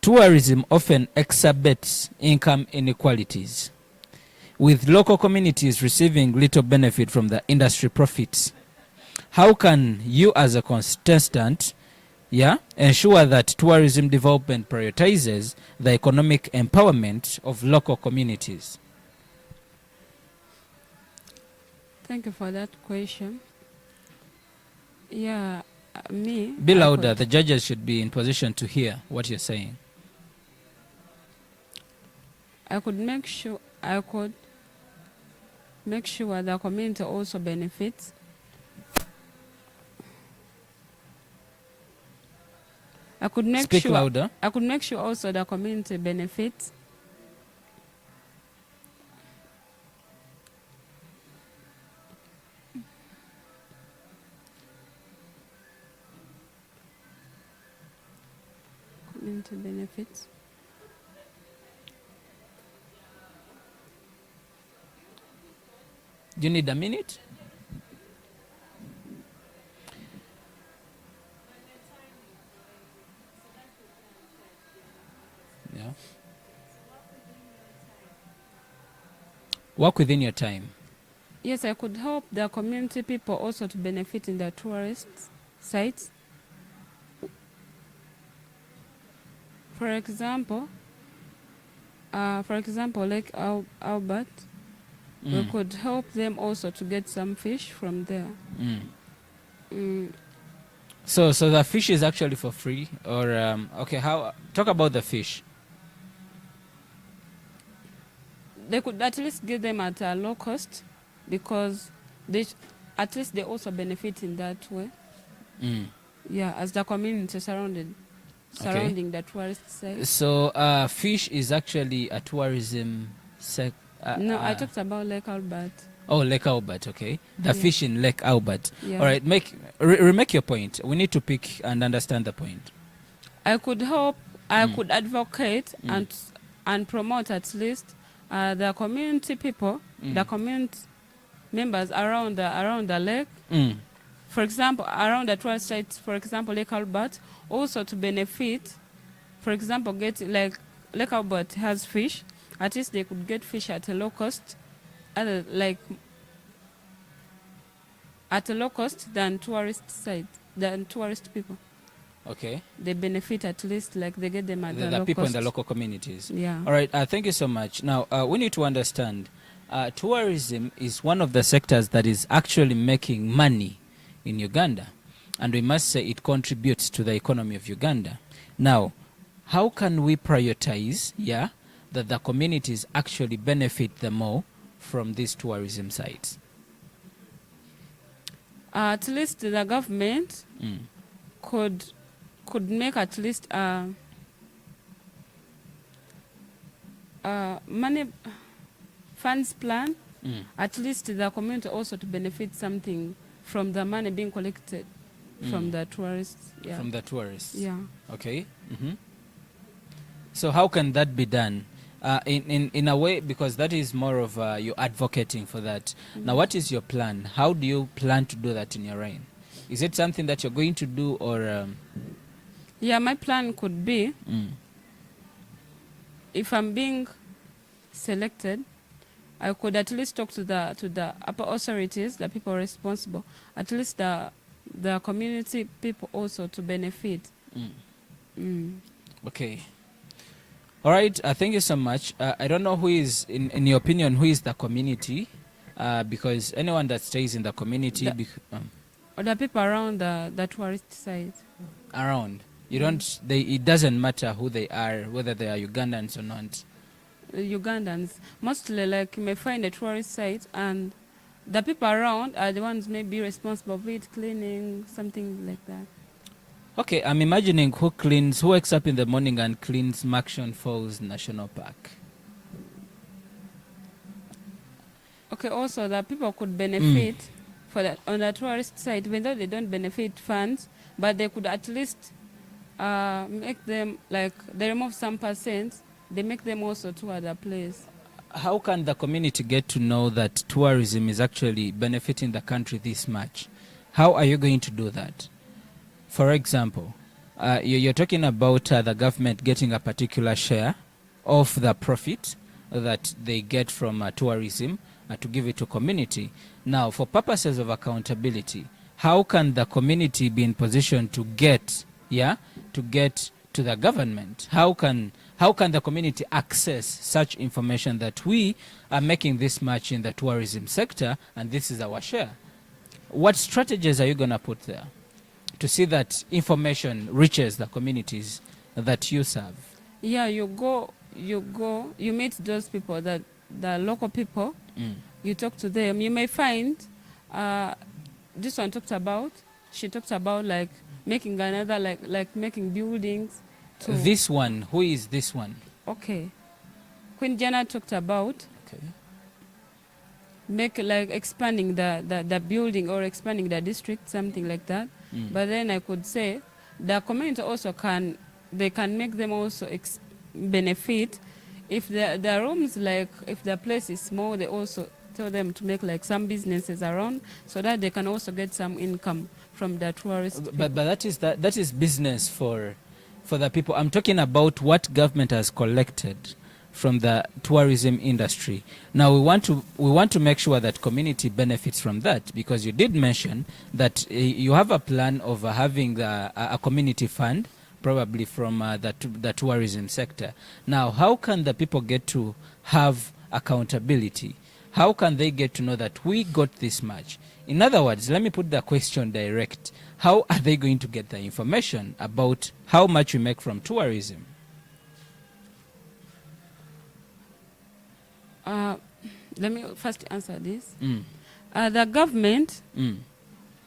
Tourism often exacerbates income inequalities, with local communities receiving little benefit from the industry profits. How can you as a contestant ensure that tourism development prioritizes the economic empowerment of local communities? Thank you for that question. Yeah, me. Be louder. The judges should be in position to hear what you're saying. I could make sure the community also benefits. Speak louder. I could make sure also the community benefits. Community benefits. Do you need a minute? Yeah. Work within your time. Yes, I could help the community people also to benefit in the tourist sites. For example, Lake Albert, we could help them also to get some fish from there. So the fish is actually for free, or okay? How? Talk about the fish. They could at least give them at a low cost, because at least they also benefit in that way. Yeah, as the community surrounding the tourist site. So fish is actually a tourism no, I talked about Lake Albert. Oh, Lake Albert, okay. The fish in Lake Albert. Yeah. All right, remake your point. We need to pick and understand the point. I could help, I could advocate and promote at least the community people, the community members around the lake. For example, around the tourist sites, for example, Lake Albert, also to benefit. For example, like Lake Albert has fish. At least they could get fish at a low cost, at a low cost than tourist people. Okay. They benefit at least, like they get them at the low people cost. in the local communities. Yeah. All right. Thank you so much. Now we need to understand, tourism is one of the sectors that is actually making money in Uganda, and we must say it contributes to the economy of Uganda. Now, how can we prioritize? That the communities actually benefit the more from these tourism sites? At least the government could make at least money funds plan, at least the community also to benefit something from the money being collected from the tourists. Yeah. From the tourists. Yeah. Okay. So how can that be done? In a way, because that is more of you advocating for that. Now, what is your plan? How do you plan to do that in your reign? Is it something that you're going to do, or? Yeah, my plan could be, if I'm being selected, I could at least talk to the upper authorities, the people responsible, at least the community people also to benefit. Okay. All right. Thank you so much. I don't know who is, in your opinion, who is the community, because anyone that stays in the community, Or the people around the tourist site. around, you don't. It doesn't matter who they are, whether they are Ugandans or not. Ugandans, mostly, like, you may find a tourist site and the people around are the ones maybe responsible for it, cleaning, something like that. Okay, I'm imagining who wakes up in the morning and cleans Makshon Falls National Park. Okay, also the people could benefit for that on the tourist site, even though they don't benefit funds, but they could at least make them, like, they remove some percent, they make them also to other place. How can the community get to know that tourism is actually benefiting the country this much? How are you going to do that? For example, you're talking about the government getting a particular share of the profit that they get from tourism to give it to community. Now, for purposes of accountability, how can the community be in position to get to the government? How can the community access such information that we are making this much in the tourism sector and this is our share? What strategies are you going to put there to see that information reaches the communities that you serve? Yeah, you meet those people, the local people, you talk to them. You may find, this one she talked about like making another, like making buildings. This one, who is this one? Okay. Queen Jana talked about expanding the building or expanding the district, something like that. But then I could say the community also can make them also benefit if the rooms, like if the place is small, they also tell them to make like some businesses around so that they can also get some income from the tourists. But that is business for the people. I'm talking about what government has collected from the tourism industry. Now we want to make sure that community benefits from that, because you did mention that you have a plan of having a community fund, probably from the tourism sector. Now, how can the people get to have accountability? How can they get to know that we got this much? In other words, let me put the question direct. How are they going to get the information about how much we make from tourism? Let me first answer this. The government,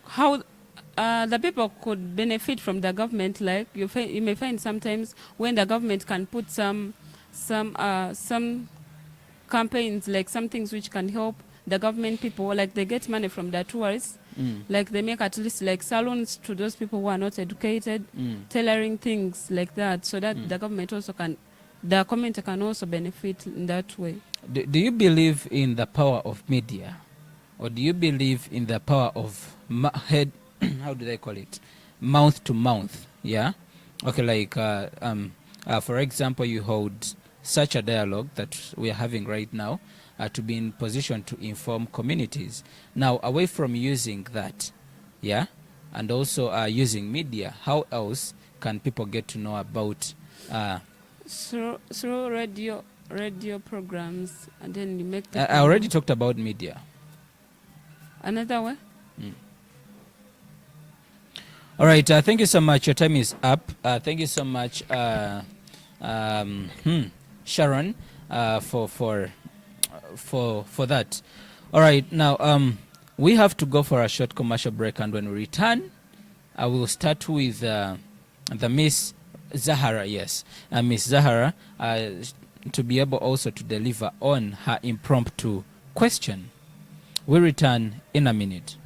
how the people could benefit from the government, like you may find sometimes when the government can put some campaigns, like some things which can help the government people, like they get money from the tourists, like they make at least like salons to those people who are not educated, tailoring things like that, so that the government also the community can also benefit in that way. Do you believe in the power of media, or do you believe in the power of how do they call it, mouth to mouth? Yeah. Okay. Like for example, you hold such a dialogue that we are having right now to be in position to inform communities. Now, away from using that, yeah, and also using media, how else can people get to know about? Through radio programs, and then you make. I already talked about media. Another way. All right. Thank you so much. Your time is up. Thank you so much, Sharon, for that. All right. Now, we have to go for a short commercial break, and when we return, I will start with the Miss Zahara. Yes, Miss Zahara. to be able also to deliver on her impromptu question. We return in a minute.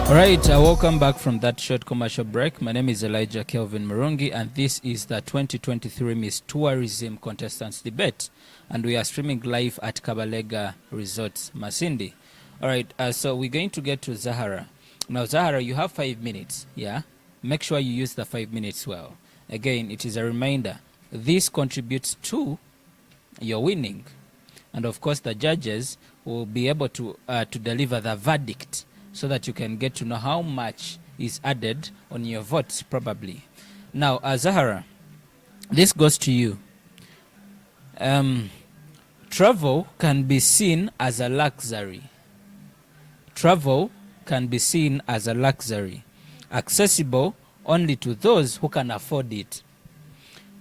Alright, welcome back from that short commercial break. My name is Elijah Kelvin Murungi, and this is the 2023 Miss Tourism Contestants Debate, and we are streaming live at Kabalega Resorts, Masindi. Alright, so we're going to get to Zahara. Now, Zahara, you have 5 minutes, yeah? Make sure you use the 5 minutes well. Again, it is a reminder, this contributes to your winning. And of course, the judges will be able to deliver the verdict, so that you can get to know how much is added on your votes, probably. Now, Zahara, this goes to you. Travel can be seen as a luxury. Travel can be seen as a luxury, accessible only to those who can afford it.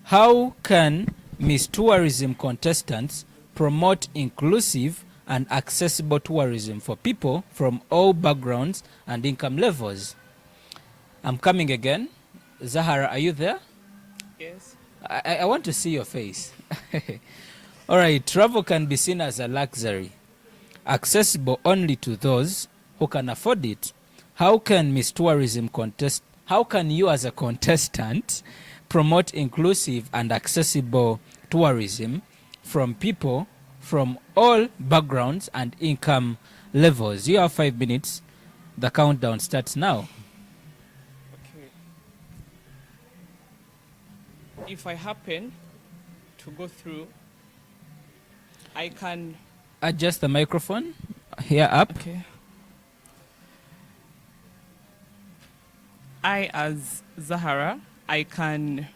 How can Miss Tourism contestants promote inclusive and accessible tourism for people from all backgrounds and income levels? I'm coming again. Zahara, are you there? Yes. I want to see your face. All right, travel can be seen as a luxury, accessible only to those who can afford it. How can Miss Tourism how can you as a contestant promote inclusive and accessible tourism from people from all backgrounds and income levels? You have 5 minutes. The countdown starts now. Okay. If I happen to go through, I can adjust the microphone here up. Okay. I, as Zahara, I can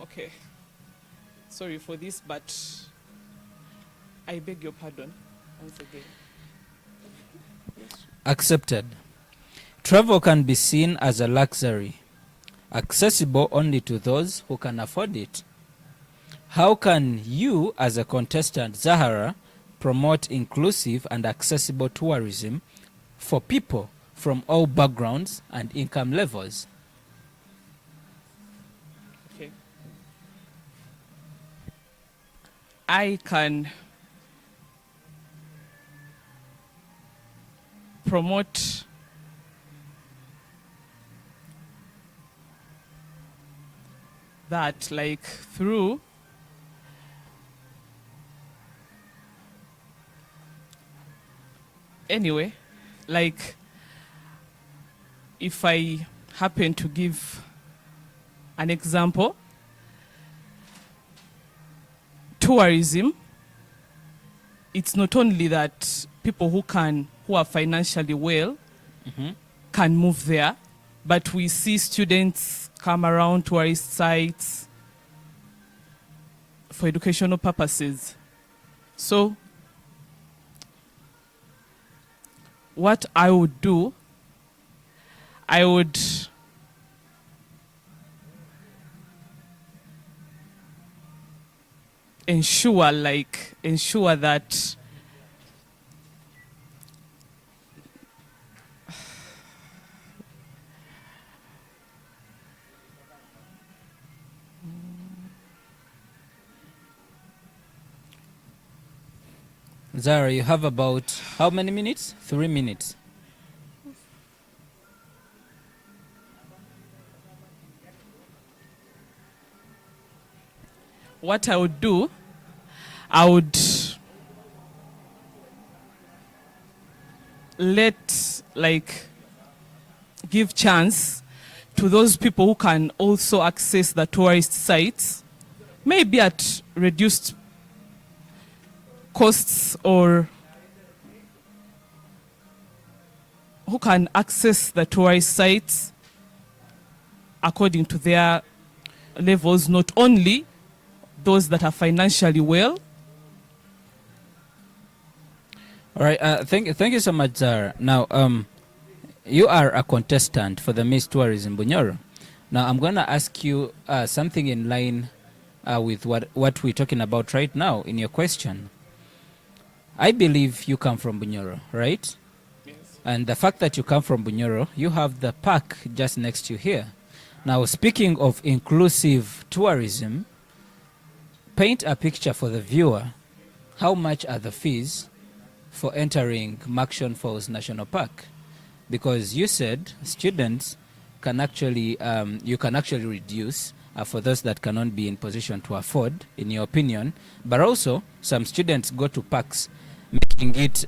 okay. Sorry for this, but I beg your pardon once again. Accepted. Travel can be seen as a luxury, accessible only to those who can afford it. How can you, as a contestant, Zahara, promote inclusive and accessible tourism for people from all backgrounds and income levels? Okay. I can promote that, like, through anyway, like, if I happen to give an example, tourism, it's not only that people who are financially well can move there, but we see students come around tourist sites for educational purposes. So what I would do, I would ensure that Zara, you have about how many minutes? 3 minutes. What I would do, I would give chance to those people who can also access the tourist sites, maybe at reduced costs, or who can access the tourist sites according to their levels, not only those that are financially well. All right. Thank you so much, Zara. Now, you are a contestant for the Miss Tourism Bunyoro. Now, I'm going to ask you something in line with what we're talking about right now in your question. I believe you come from Bunyoro, right? Yes. And the fact that you come from Bunyoro, you have the park just next to you here. Now, speaking of inclusive tourism, paint a picture for the viewer. How much are the fees for entering Murchison Falls National Park? Because you said students can actually, you can actually reduce for those that cannot be in position to afford, in your opinion. But also, some students go to parks, making it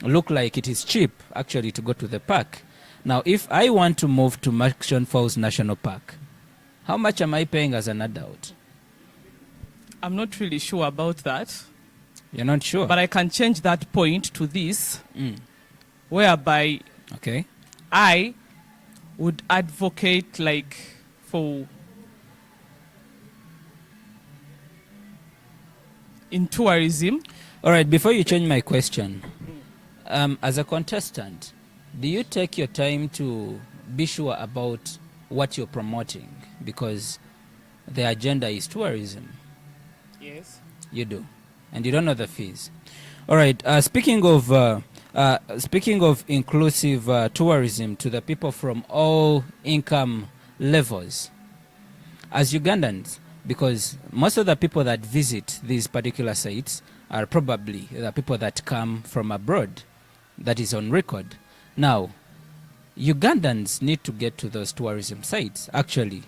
look like it is cheap, actually, to go to the park. Now, if I want to move to Murchison Falls National Park, how much am I paying as an adult? I'm not really sure about that. You're not sure? But I can change that point to this, whereby I would advocate for in tourism. All right, before you change my question, as a contestant, do you take your time to be sure about what you're promoting? Because the agenda is tourism. Yes. You do. And you don't know the fees. All right, speaking of inclusive tourism to the people from all income levels, as Ugandans, because most of the people that visit these particular sites are probably the people that come from abroad. That is on record. Now, Ugandans need to get to those tourism sites. Actually,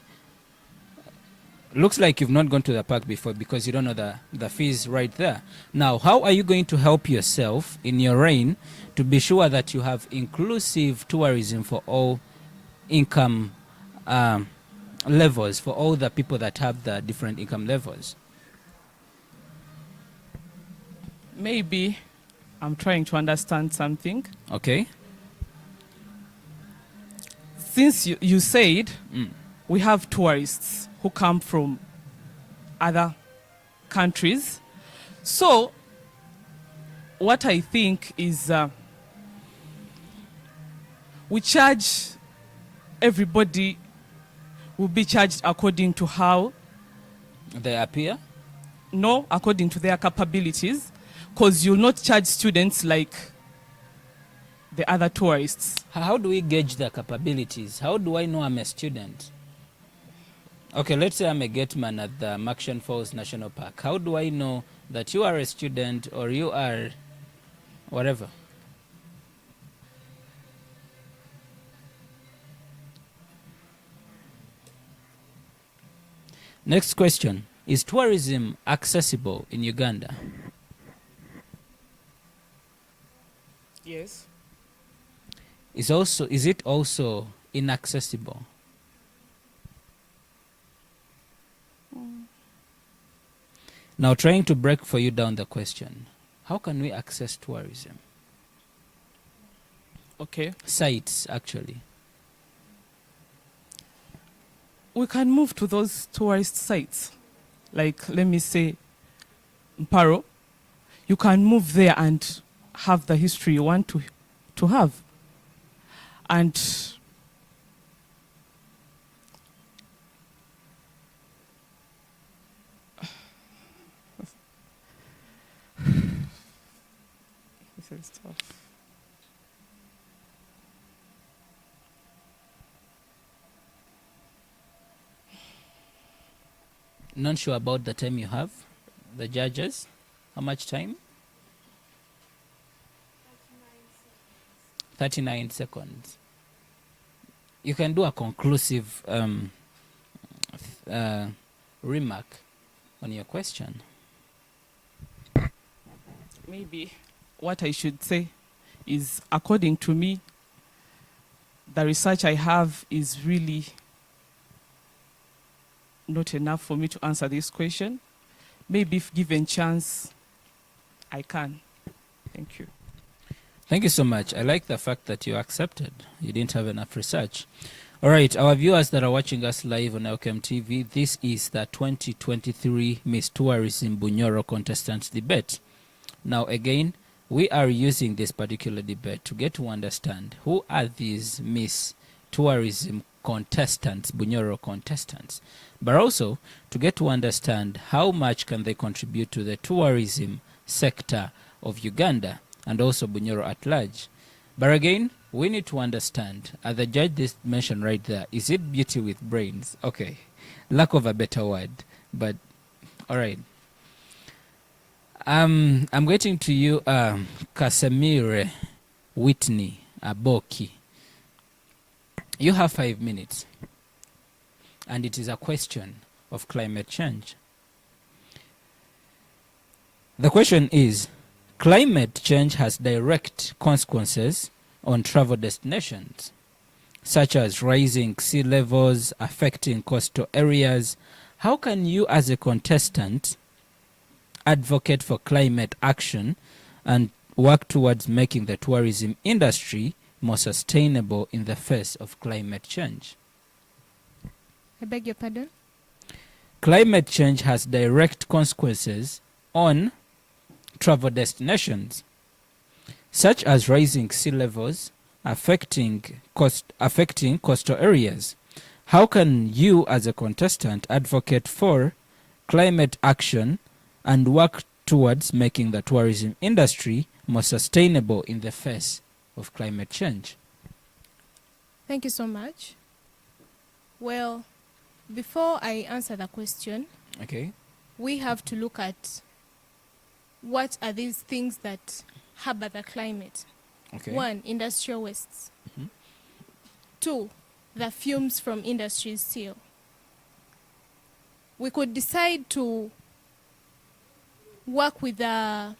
looks like you've not gone to the park before because you don't know the fees right there. Now, how are you going to help yourself in your reign to be sure that you have inclusive tourism for all income levels, for all the people that have the different income levels? Maybe I'm trying to understand something. Okay. Since you said we have tourists who come from other countries, so what I think is we charge, everybody will be charged according to how they appear? No, according to their capabilities, because you'll not charge students like the other tourists. How do we gauge their capabilities? How do I know I'm a student? Okay, let's say I'm a gateman at the Murchison Falls National Park. How do I know that you are a student or you are whatever? Next question. Is tourism accessible in Uganda? Yes. Is it also inaccessible? Now, trying to break for you down the question. How can we access tourism? Okay. Sites, actually. We can move to those tourist sites. Like, let me say, Mparo. You can move there and have the history you want to have. And this is tough. Not sure about the time you have, the judges. How much time? 39 seconds. You can do a conclusive remark on your question. Maybe what I should say is, according to me, the research I have is really not enough for me to answer this question. Maybe if given chance, I can. Thank you. Thank you so much. I like the fact that you accepted. You didn't have enough research. All right, our viewers that are watching us live on LKM TV, this is the 2023 Miss Tourism Bunyoro Contestants debate. Now, again, we are using this particular debate to get to understand who are these Miss Tourism contestants, Bunyoro contestants, but also to get to understand how much can they contribute to the tourism sector of Uganda and also Bunyoro at large. But again, we need to understand, as the judge this mentioned right there, is it beauty with brains? Okay, lack of a better word, but all right. I'm getting to you, Casemire Whitney Aboki. You have 5 minutes, and it is a question of climate change. The question is, climate change has direct consequences on travel destinations, such as rising sea levels affecting coastal areas. How can you, as a contestant, advocate for climate action and work towards making the tourism industry more sustainable in the face of climate change? I beg your pardon? Climate change has direct consequences on travel destinations, such as rising sea levels affecting coastal areas. How can you, as a contestant, advocate for climate action and work towards making the tourism industry more sustainable in the face of climate change? Thank you so much. Well, before I answer the question, Okay. we have to look at what are these things that harbor the climate. Okay. 1, industrial wastes. 2, the fumes from industries still. We could decide to work with the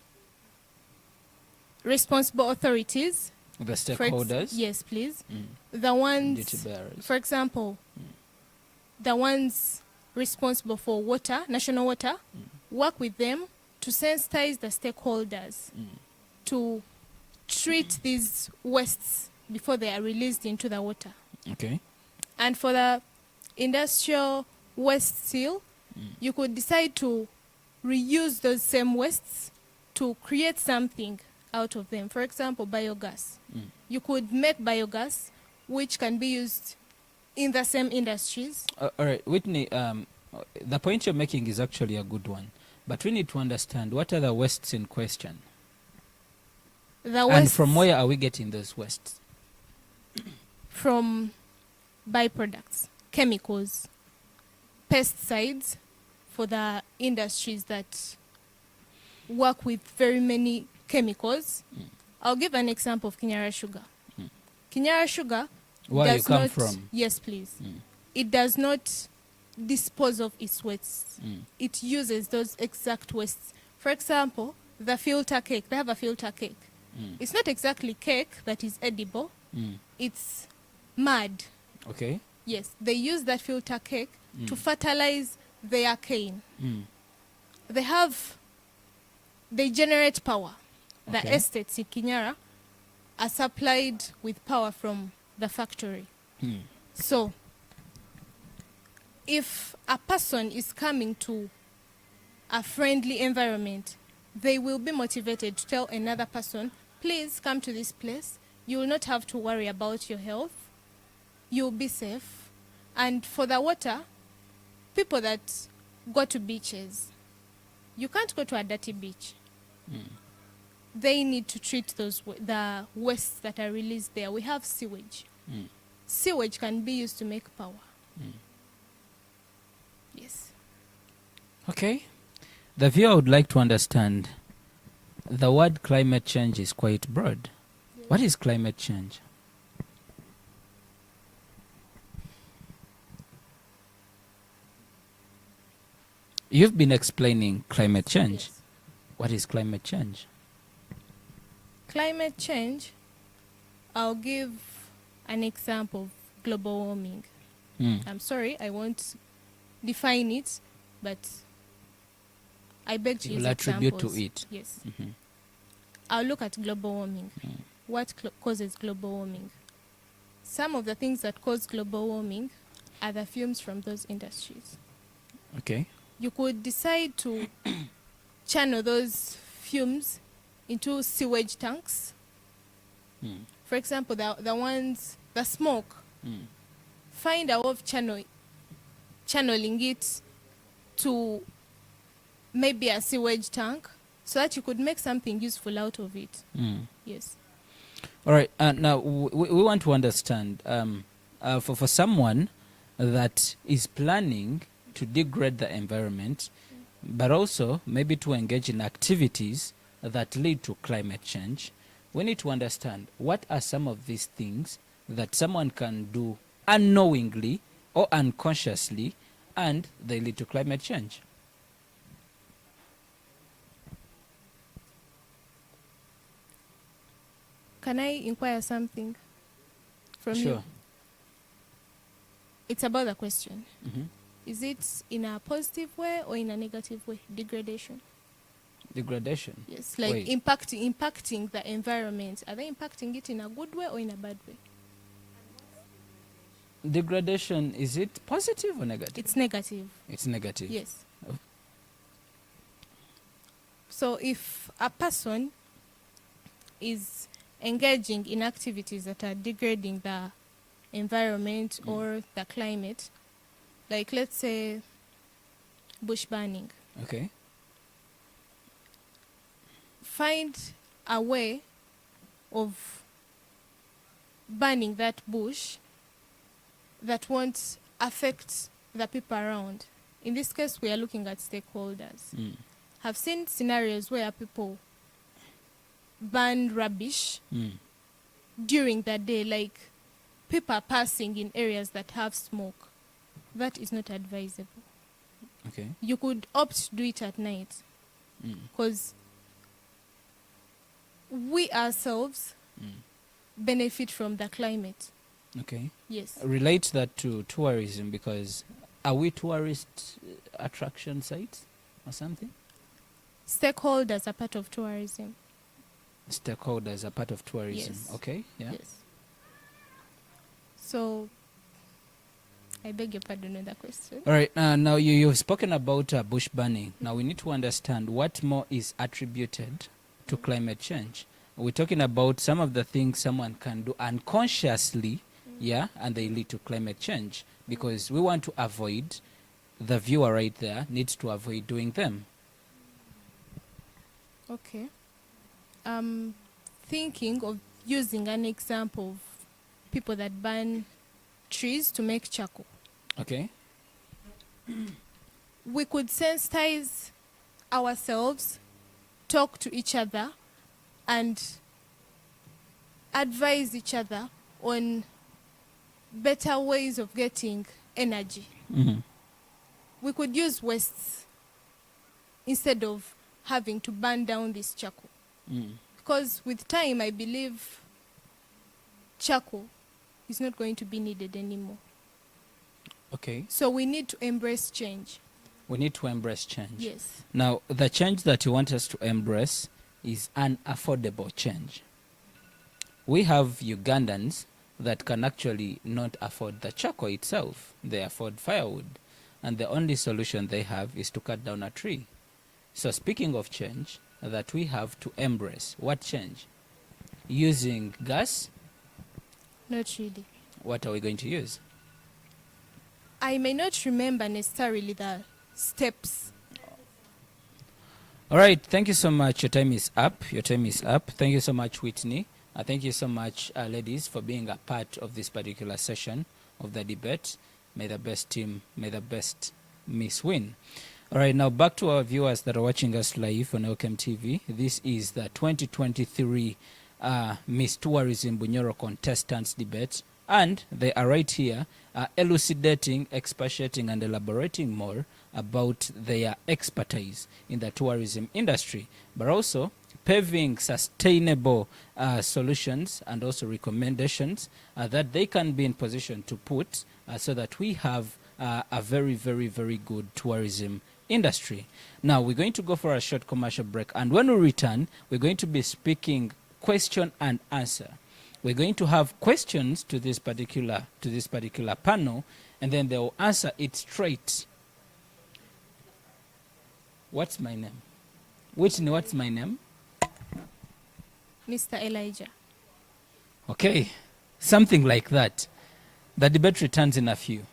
responsible authorities. The stakeholders? Yes, please. The ones, Duty bearers. for example, the ones responsible for water, national water, work with them to sensitize the stakeholders to treat these wastes before they are released into the water. Okay. And for the industrial waste still, you could decide to reuse those same wastes to create something out of them. For example, biogas. You could make biogas which can be used in the same industries. All right, Whitney, the point you're making is actually a good one, but we need to understand what are the wastes in question. And from where are we getting those wastes? From byproducts, chemicals, pesticides for the industries that work with very many chemicals. I'll give an example of Kinyara sugar. Kinyara sugar Where you does come not, from? yes please, it does not dispose of its wastes. It uses those exact wastes. For example, the filter cake, they have a filter cake. It's not exactly cake that is edible, it's mud. Okay. Yes, they use that filter cake to fertilize their cane. They generate power. The Okay. estates in Kinyara are supplied with power from the factory. So, if a person is coming to a friendly environment, they will be motivated to tell another person, please come to this place. You will not have to worry about your health. You'll be safe. And for the water, people that go to beaches, you can't go to a dirty beach. They need to treat the wastes that are released there. We have sewage. Sewage can be used to make power. Yes. Okay. The viewer would like to understand the word climate change is quite broad. Yes. What is climate change? You've been explaining climate change. Yes. What is climate change? Climate change, I'll give an example of global warming. I'm sorry, I won't define it, but I beg to You use will attribute examples. to it. Yes. Mhm. I'll look at global warming. What causes global warming? Some of the things that cause global warming are the fumes from those industries. Okay. You could decide to channel those fumes into sewage tanks. For example, the smoke, find a way of channeling it to maybe a sewage tank so that you could make something useful out of it. Yes. All right. Now, we want to understand for someone that is planning to degrade the environment, but also maybe to engage in activities that lead to climate change, we need to understand what are some of these things that someone can do unknowingly or unconsciously and they lead to climate change. Can I inquire something from you? Sure. It's about the question. Mhm. Is it in a positive way or in a negative way? Degradation. Degradation. Yes, like Wait. impacting the environment. Are they impacting it in a good way or in a bad way? Degradation, is it positive or negative? It's negative. It's negative. Yes. Oh. So if a person is engaging in activities that are degrading the environment or the climate, like let's say bush burning, Okay. find a way of burning that bush that won't affect the people around. In this case, we are looking at stakeholders. Have seen scenarios where people burn rubbish during the day, like people are passing in areas that have smoke. That is not advisable. Okay. You could opt to do it at night because we ourselves benefit from the climate. Okay. Yes. Relate that to tourism, because are we tourist attraction sites or something? Stakeholders are part of tourism. Stakeholders are part of tourism. Yes. Okay. Yeah. Yes. So, I beg your pardon on that question. All right. Now you've spoken about bush burning. Now we need to understand what more is attributed to climate change. We're talking about some of the things someone can do unconsciously, yeah, and they lead to climate change, because we want to avoid, the viewer right there needs to avoid doing them. Okay. Thinking of using an example of people that burn trees to make charcoal. Okay. We could sensitize ourselves, talk to each other, and advise each other on better ways of getting energy. We could use wastes instead of having to burn down this charcoal. Because with time, I believe charcoal is not going to be needed anymore. Okay. So we need to embrace change. We need to embrace change. Yes. Now, the change that you want us to embrace is an affordable change. We have Ugandans that can actually not afford the charcoal itself. They afford firewood. And the only solution they have is to cut down a tree. So speaking of change that we have to embrace, what change? Using gas? Not really. What are we going to use? I may not remember necessarily the steps. All right. Thank you so much. Your time is up. Your time is up. Thank you so much, Whitney. Thank you so much, ladies, for being a part of this particular session of the debate. May the best team, may the best miss win. All right, now back to our viewers that are watching us live on Welcome TV. This is the 2023 Miss Tourism Bunyoro Contestants debate, and they are right here elucidating, expatiating, and elaborating more about their expertise in the tourism industry, but also paving sustainable solutions and also recommendations that they can be in position to put so that we have a very, very, very good tourism industry. Now, we're going to go for a short commercial break, and when we return, we're going to be speaking question and answer. We're going to have questions to this particular panel, and then they'll answer it straight. What's my name? Whitney, what's my name? Mr. Elijah. Okay, something like that. The debate returns in a few.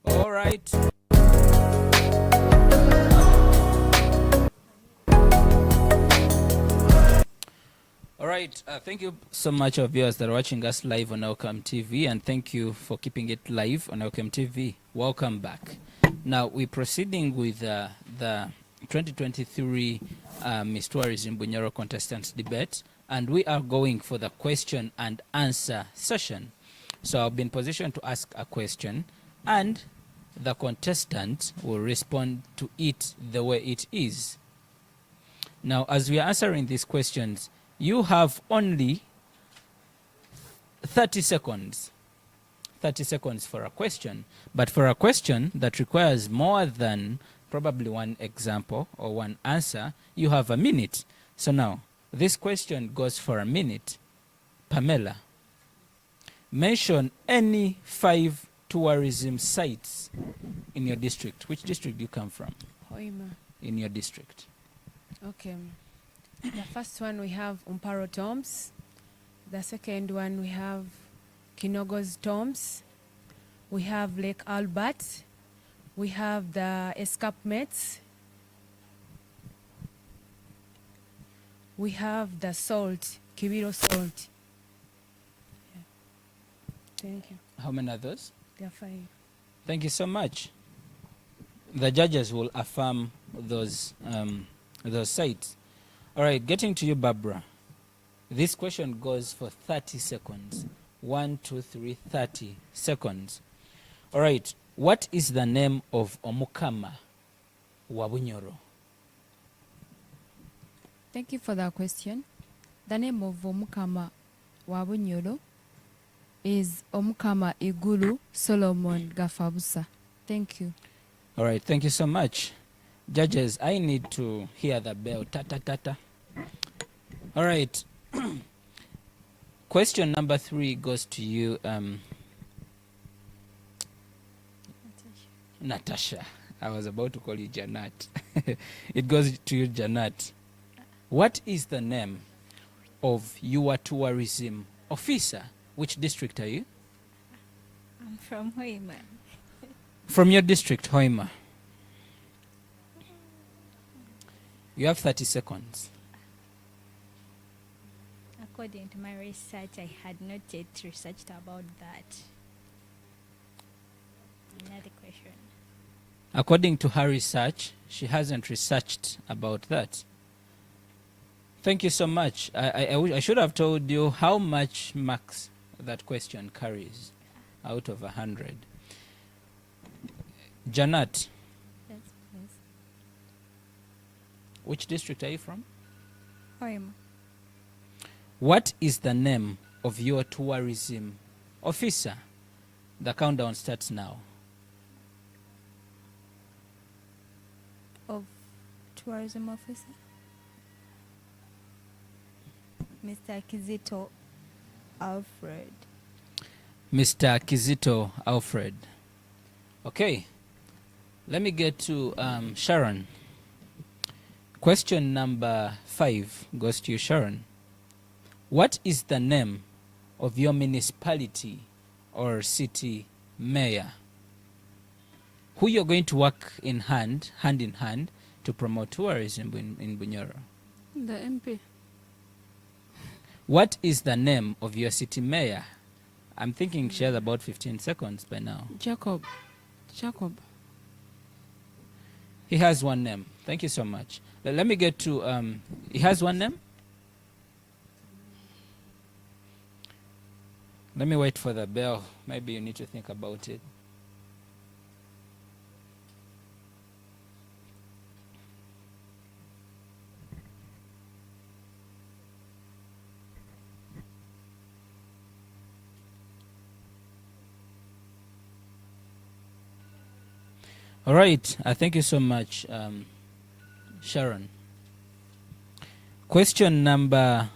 All right. All right. Thank you so much, our viewers that are watching us live on Outcome TV, and thank you for keeping it live on Outcome TV. Welcome back. Now, we're proceeding with the 2023 Miss Tourism Bunyoro Contestants debate, and we are going for the question and answer session. So I'll be in position to ask a question, and the contestant will respond to it the way it is. Now, as we are answering these questions, you have only 30 seconds. 30 seconds for a question. But for a question that requires more than probably one example or one answer, you have a minute. So now, this question goes for a minute. Pamela, mention any 5 tourism sites in your district. Which district do you come from? Hoima. In your district. Okay. The first one we have Umparo Tombs. The second one we have Kinogo's Tombs. We have Lake Albert. We have the escarpments. We have the salt, Kibiro salt. Yeah. Thank you. How many are those? There are 5. Thank you so much. The judges will affirm those sites. All right, getting to you, Barbara. This question goes for 30 seconds. 1, 2, 3, 30 seconds. All right, what is the name of Omukama wa Bunyoro? Thank you for that question. The name of Omukama wa Bunyoro is Omukama Igulu Solomon Gafabusa. Thank you. All right, thank you so much. Judges, I need to hear the bell. Ta-ta-ta-ta. All right. Question number 3 goes to you, Natasha. I was about to call you Janat. It goes to you, Janat. What is the name of your tourism officer? Which district are you? I'm from Hoima. From your district, Hoima. You have 30 seconds. According to my research, I had not yet researched about that. Another question. According to her research, she hasn't researched about that. Thank you so much. I should have told you how much marks that question carries out of 100. Janat, Which district are you from? Hoima. What is the name of your tourism officer? The countdown starts now. Of tourism officer? Mr. Kizito Alfred. Mr. Kizito Alfred. Okay, let me get to Sharon. Question number 5 goes to you, Sharon. What is the name of your municipality or city mayor who you're going to work in hand in hand to promote tourism in Bunyoro? The MP. What is the name of your city mayor? I'm thinking she has about 15 seconds by now. Jacob. He has one name. Thank you so much. Let me get to, he has one name? Let me wait for the bell. Maybe you need to think about it. All right. Thank you so much, Sharon. Question number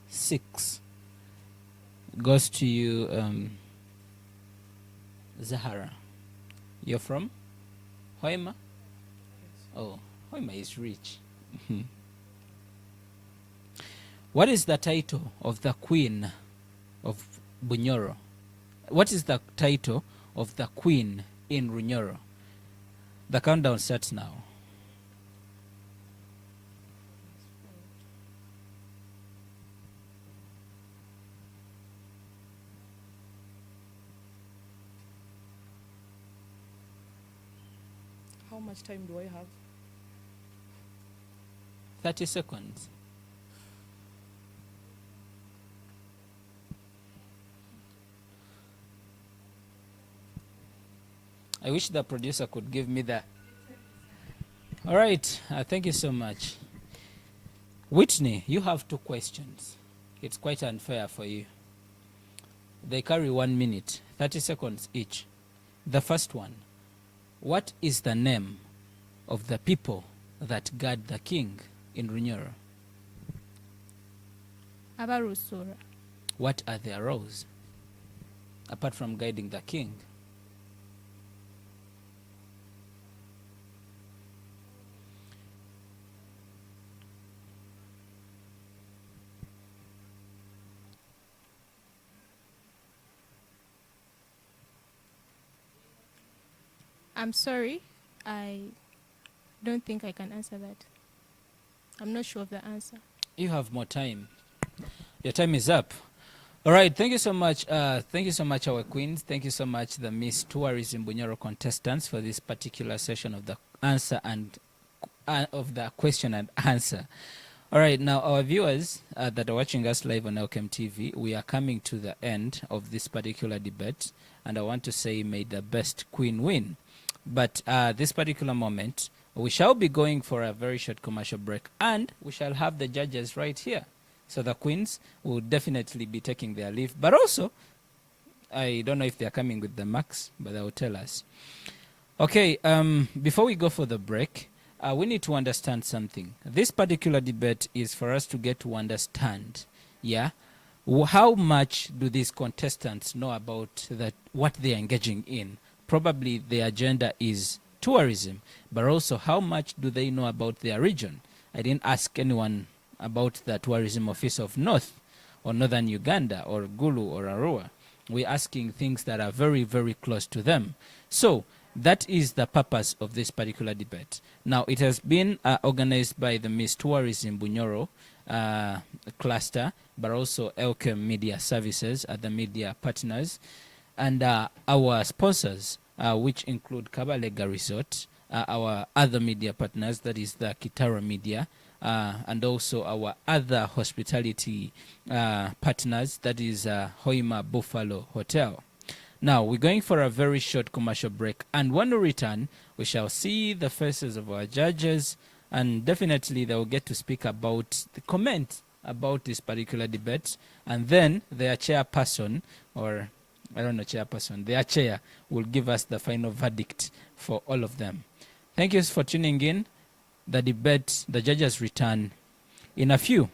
6 goes to you, Zahara. You're from Hoima? Oh, Hoima is rich. What is the title of the Queen of Bunyoro? What is the title of the Queen in Bunyoro? The countdown starts now. How much time do I have? 30 seconds. I wish the producer could give me that. All right. Thank you so much. Whitney, you have 2 questions. It's quite unfair for you. They carry 1 minute, 30 seconds each. The first one. What is the name of the people that guard the king in Bunyoro? Abarusura. What are their roles apart from guiding the king? I'm sorry, I don't think I can answer that. I'm not sure of the answer. You have more time. Your time is up. All right. Thank you so much. Thank you so much, our queens. Thank you so much, the Miss Tourism Bunyoro contestants, for this particular session of the answer and of the question and answer. All right. Now, our viewers that are watching us live on Elkem TV, we are coming to the end of this particular debate, and I want to say, may the best queen win. But this particular moment, we shall be going for a very short commercial break, and we shall have the judges right here. So the queens will definitely be taking their leave. But also, I don't know if they're coming with the marks, but they will tell us. Okay, before we go for the break, we need to understand something. This particular debate is for us to get to understand, how much do these contestants know about what they are engaging in. Probably the agenda is tourism, but also how much do they know about their region? I didn't ask anyone about the tourism office of North or Northern Uganda or Gulu or Arua. We're asking things that are very, very close to them. So that is the purpose of this particular debate. Now, it has been organized by the Miss Tourism Bunyoro cluster, but also Elkem Media Services, the media partners, and our sponsors, which include Kabalega Resort, our other media partners, that is the Kitara Media, and also our other hospitality partners, that is Hoima Buffalo Hotel. Now, we're going for a very short commercial break, and when we return, we shall see the faces of our judges, and definitely they will get to speak about the comment about this particular debate, and then their chairperson, or I don't know, chairperson, their chair will give us the final verdict for all of them. Thank you for tuning in. The debate, the judges return in a few.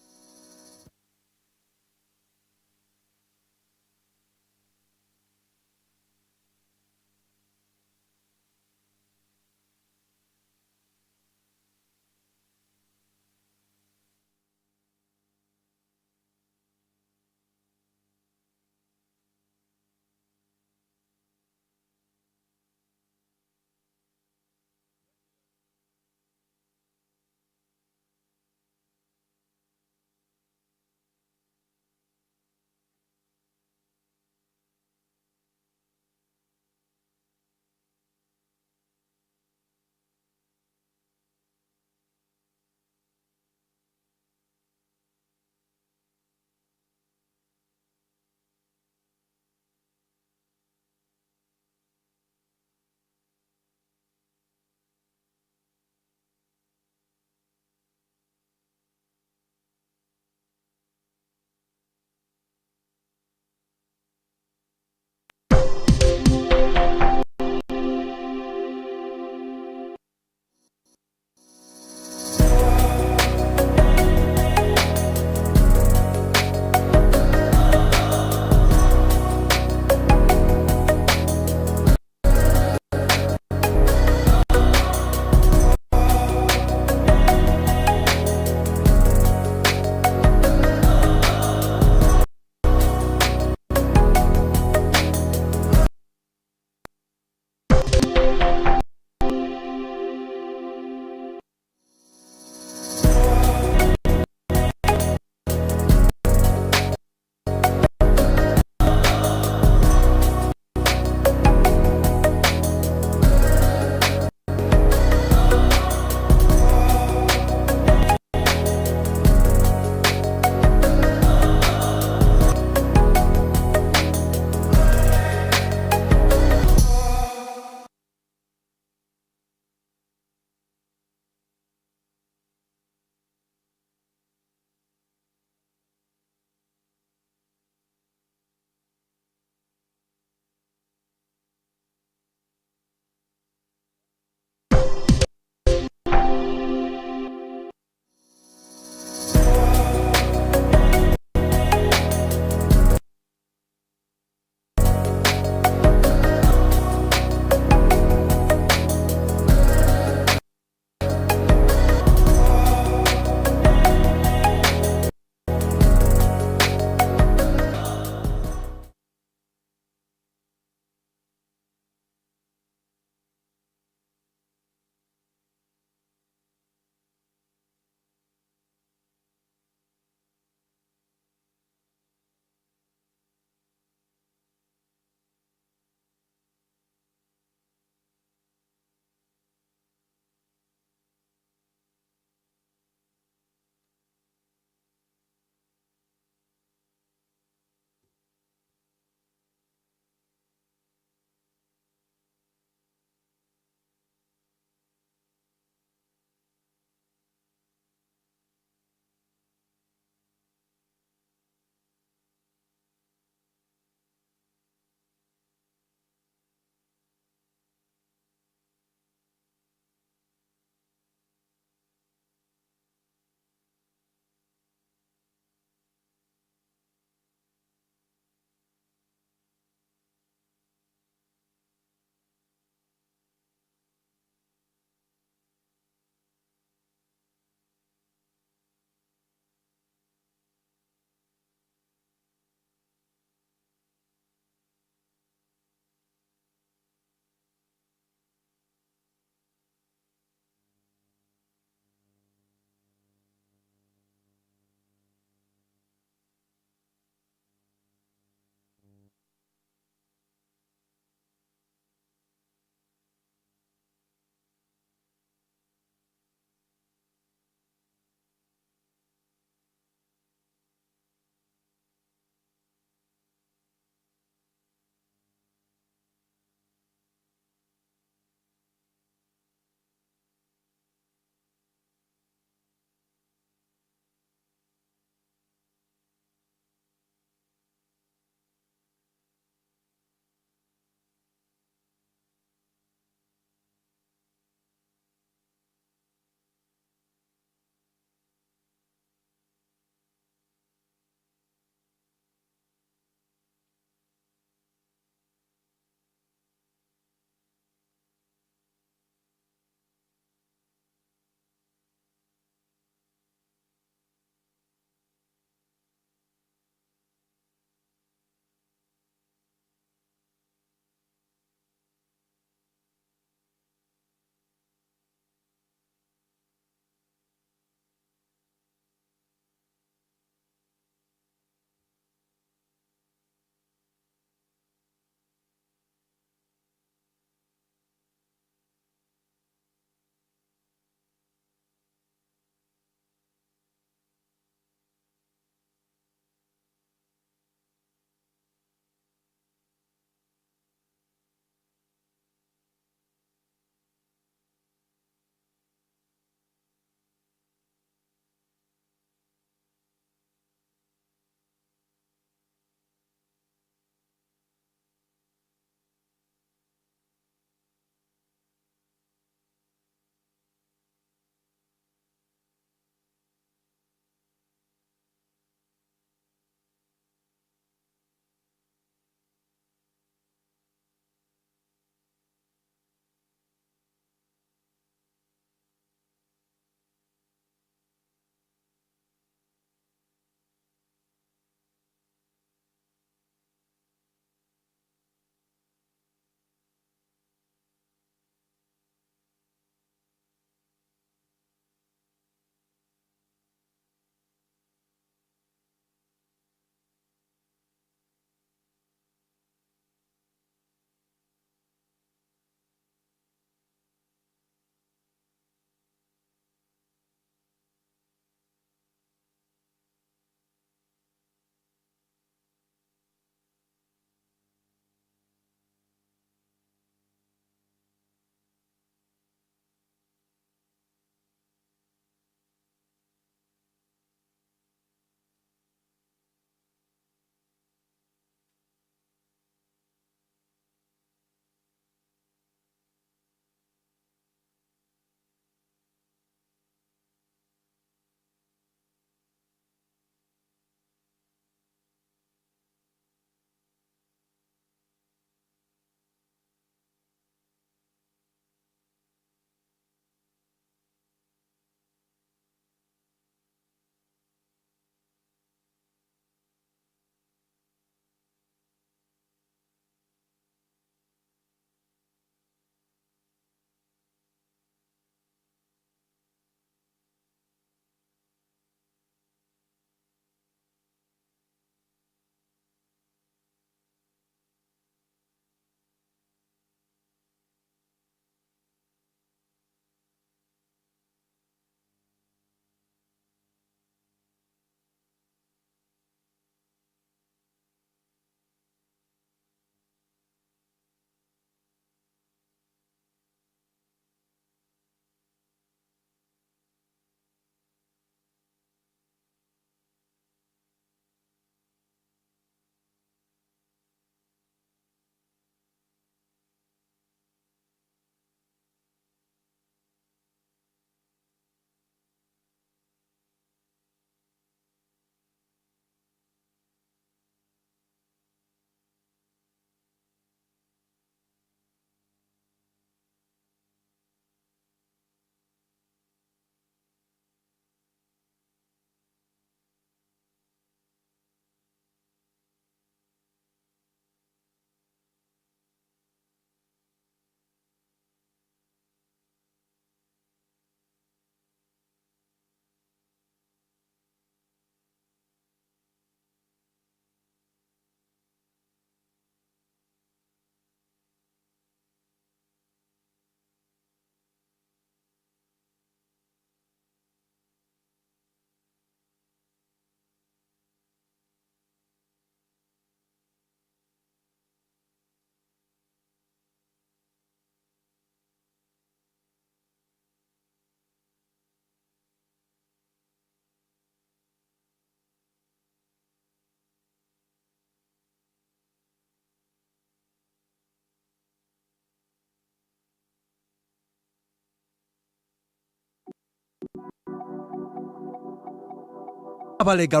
Kabalega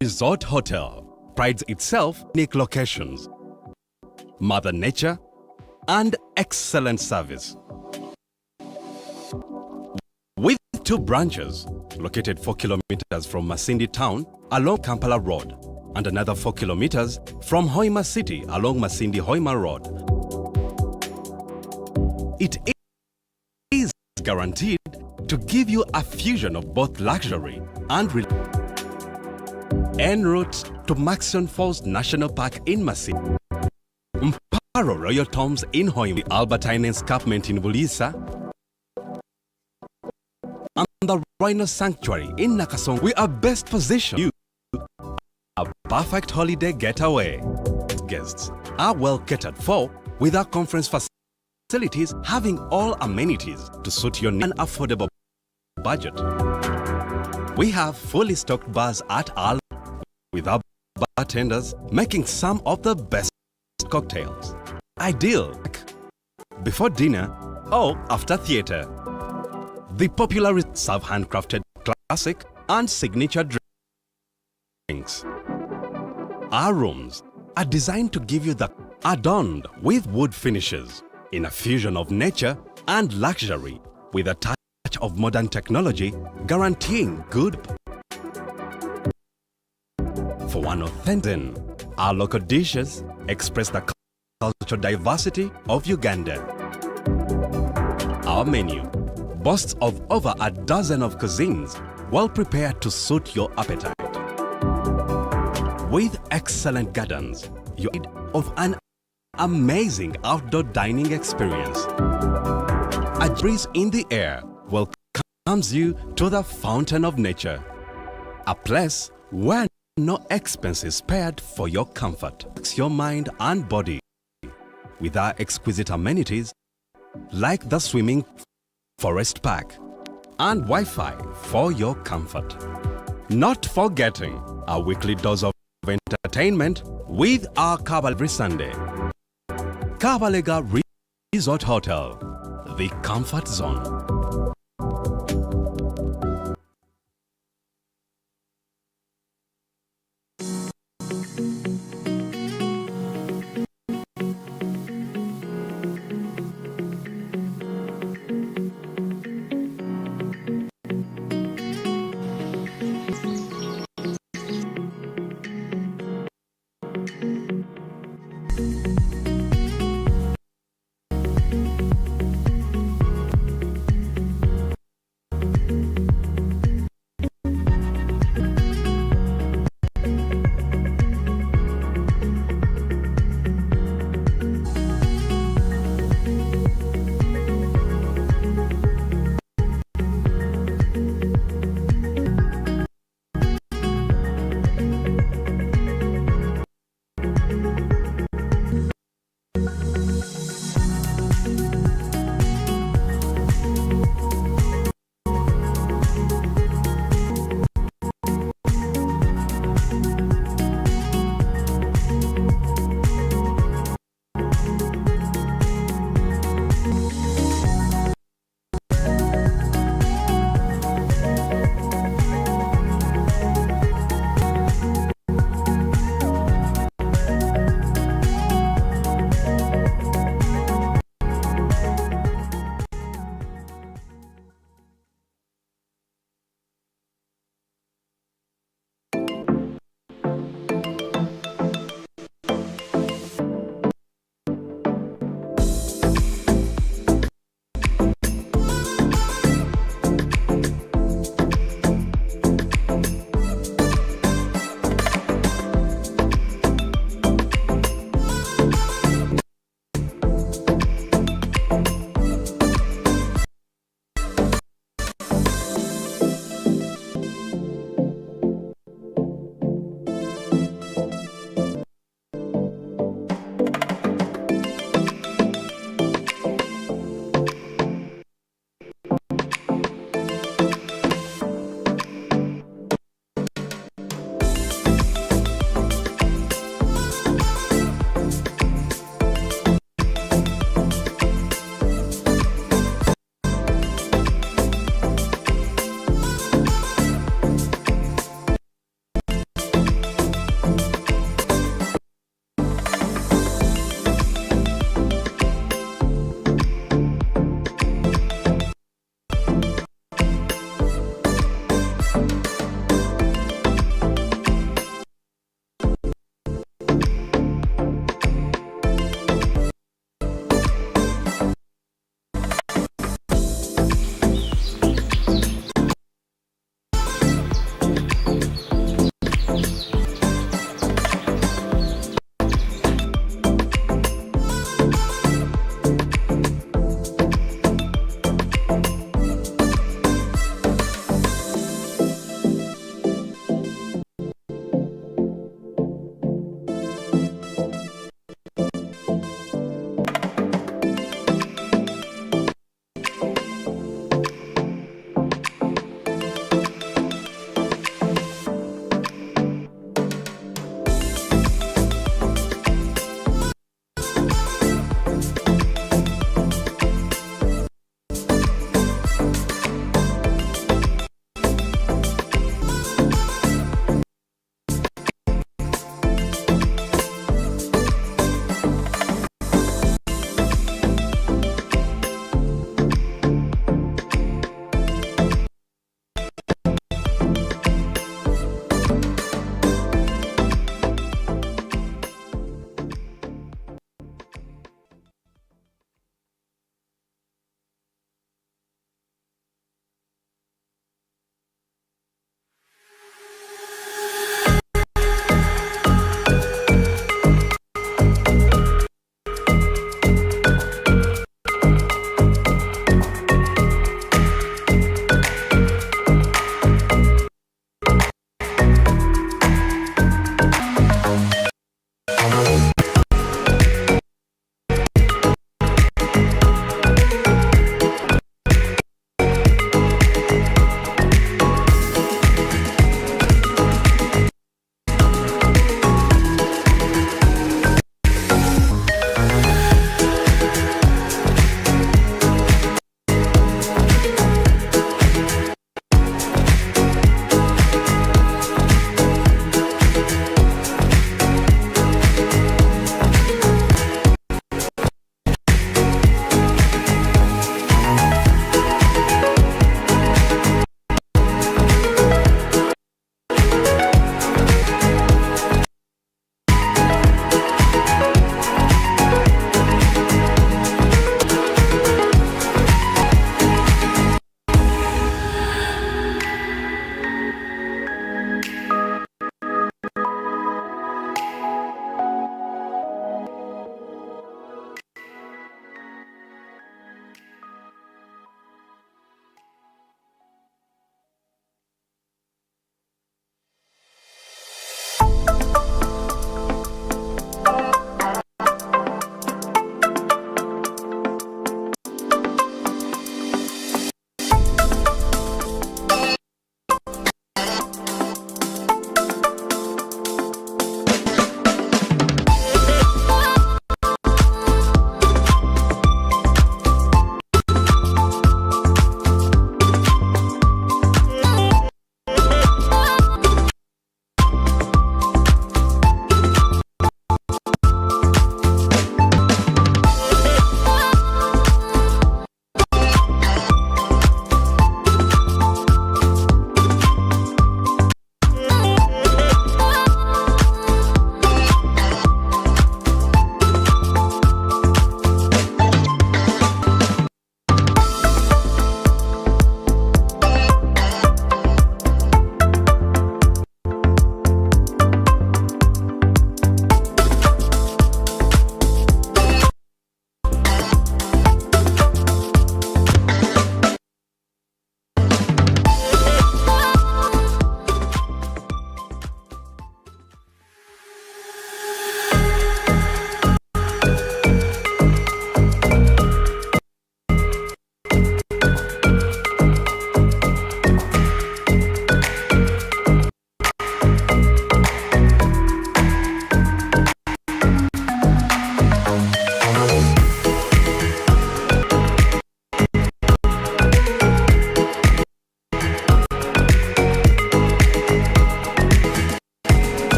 Resort Hotel prides itself in unique locations, Mother Nature, and excellent service. With 2 branches located 4 kilometers from Masindi town along Kampala Road and another 4 kilometers from Hoima City along Masindi Hoima Road. It is guaranteed to give you a fusion of both luxury and en route to Maxon Falls National Park in Masindi, Mparo Royal Tombs in Hoima, Albertine Escarpment in Bulisa, and the Rhino Sanctuary in Nakasong. We are best positioned you a perfect holiday getaway. Guests are well catered for with our conference facilities having all amenities to suit your and affordable budget. We have fully stocked bars at our with our bartenders making some of the best cocktails. Ideal before dinner or after theater. The popular serve handcrafted classic and signature drinks. Our rooms are designed to give you the adorned with wood finishes in a fusion of nature and luxury with a touch of modern technology guaranteeing good. For one authentic, our local dishes express the cultural diversity of Uganda. Our menu boasts of over a dozen of cuisines well prepared to suit your appetite. With excellent gardens, you need of an amazing outdoor dining experience. A breeze in the air welcomes you to the fountain of nature, a place where no expense is spared for your comfort. Fix your mind and body with our exquisite amenities like the swimming forest park and Wi-Fi for your comfort. Not forgetting a weekly dose of entertainment with our Kabalega every Sunday. Kabalega Resort Hotel, the comfort zone.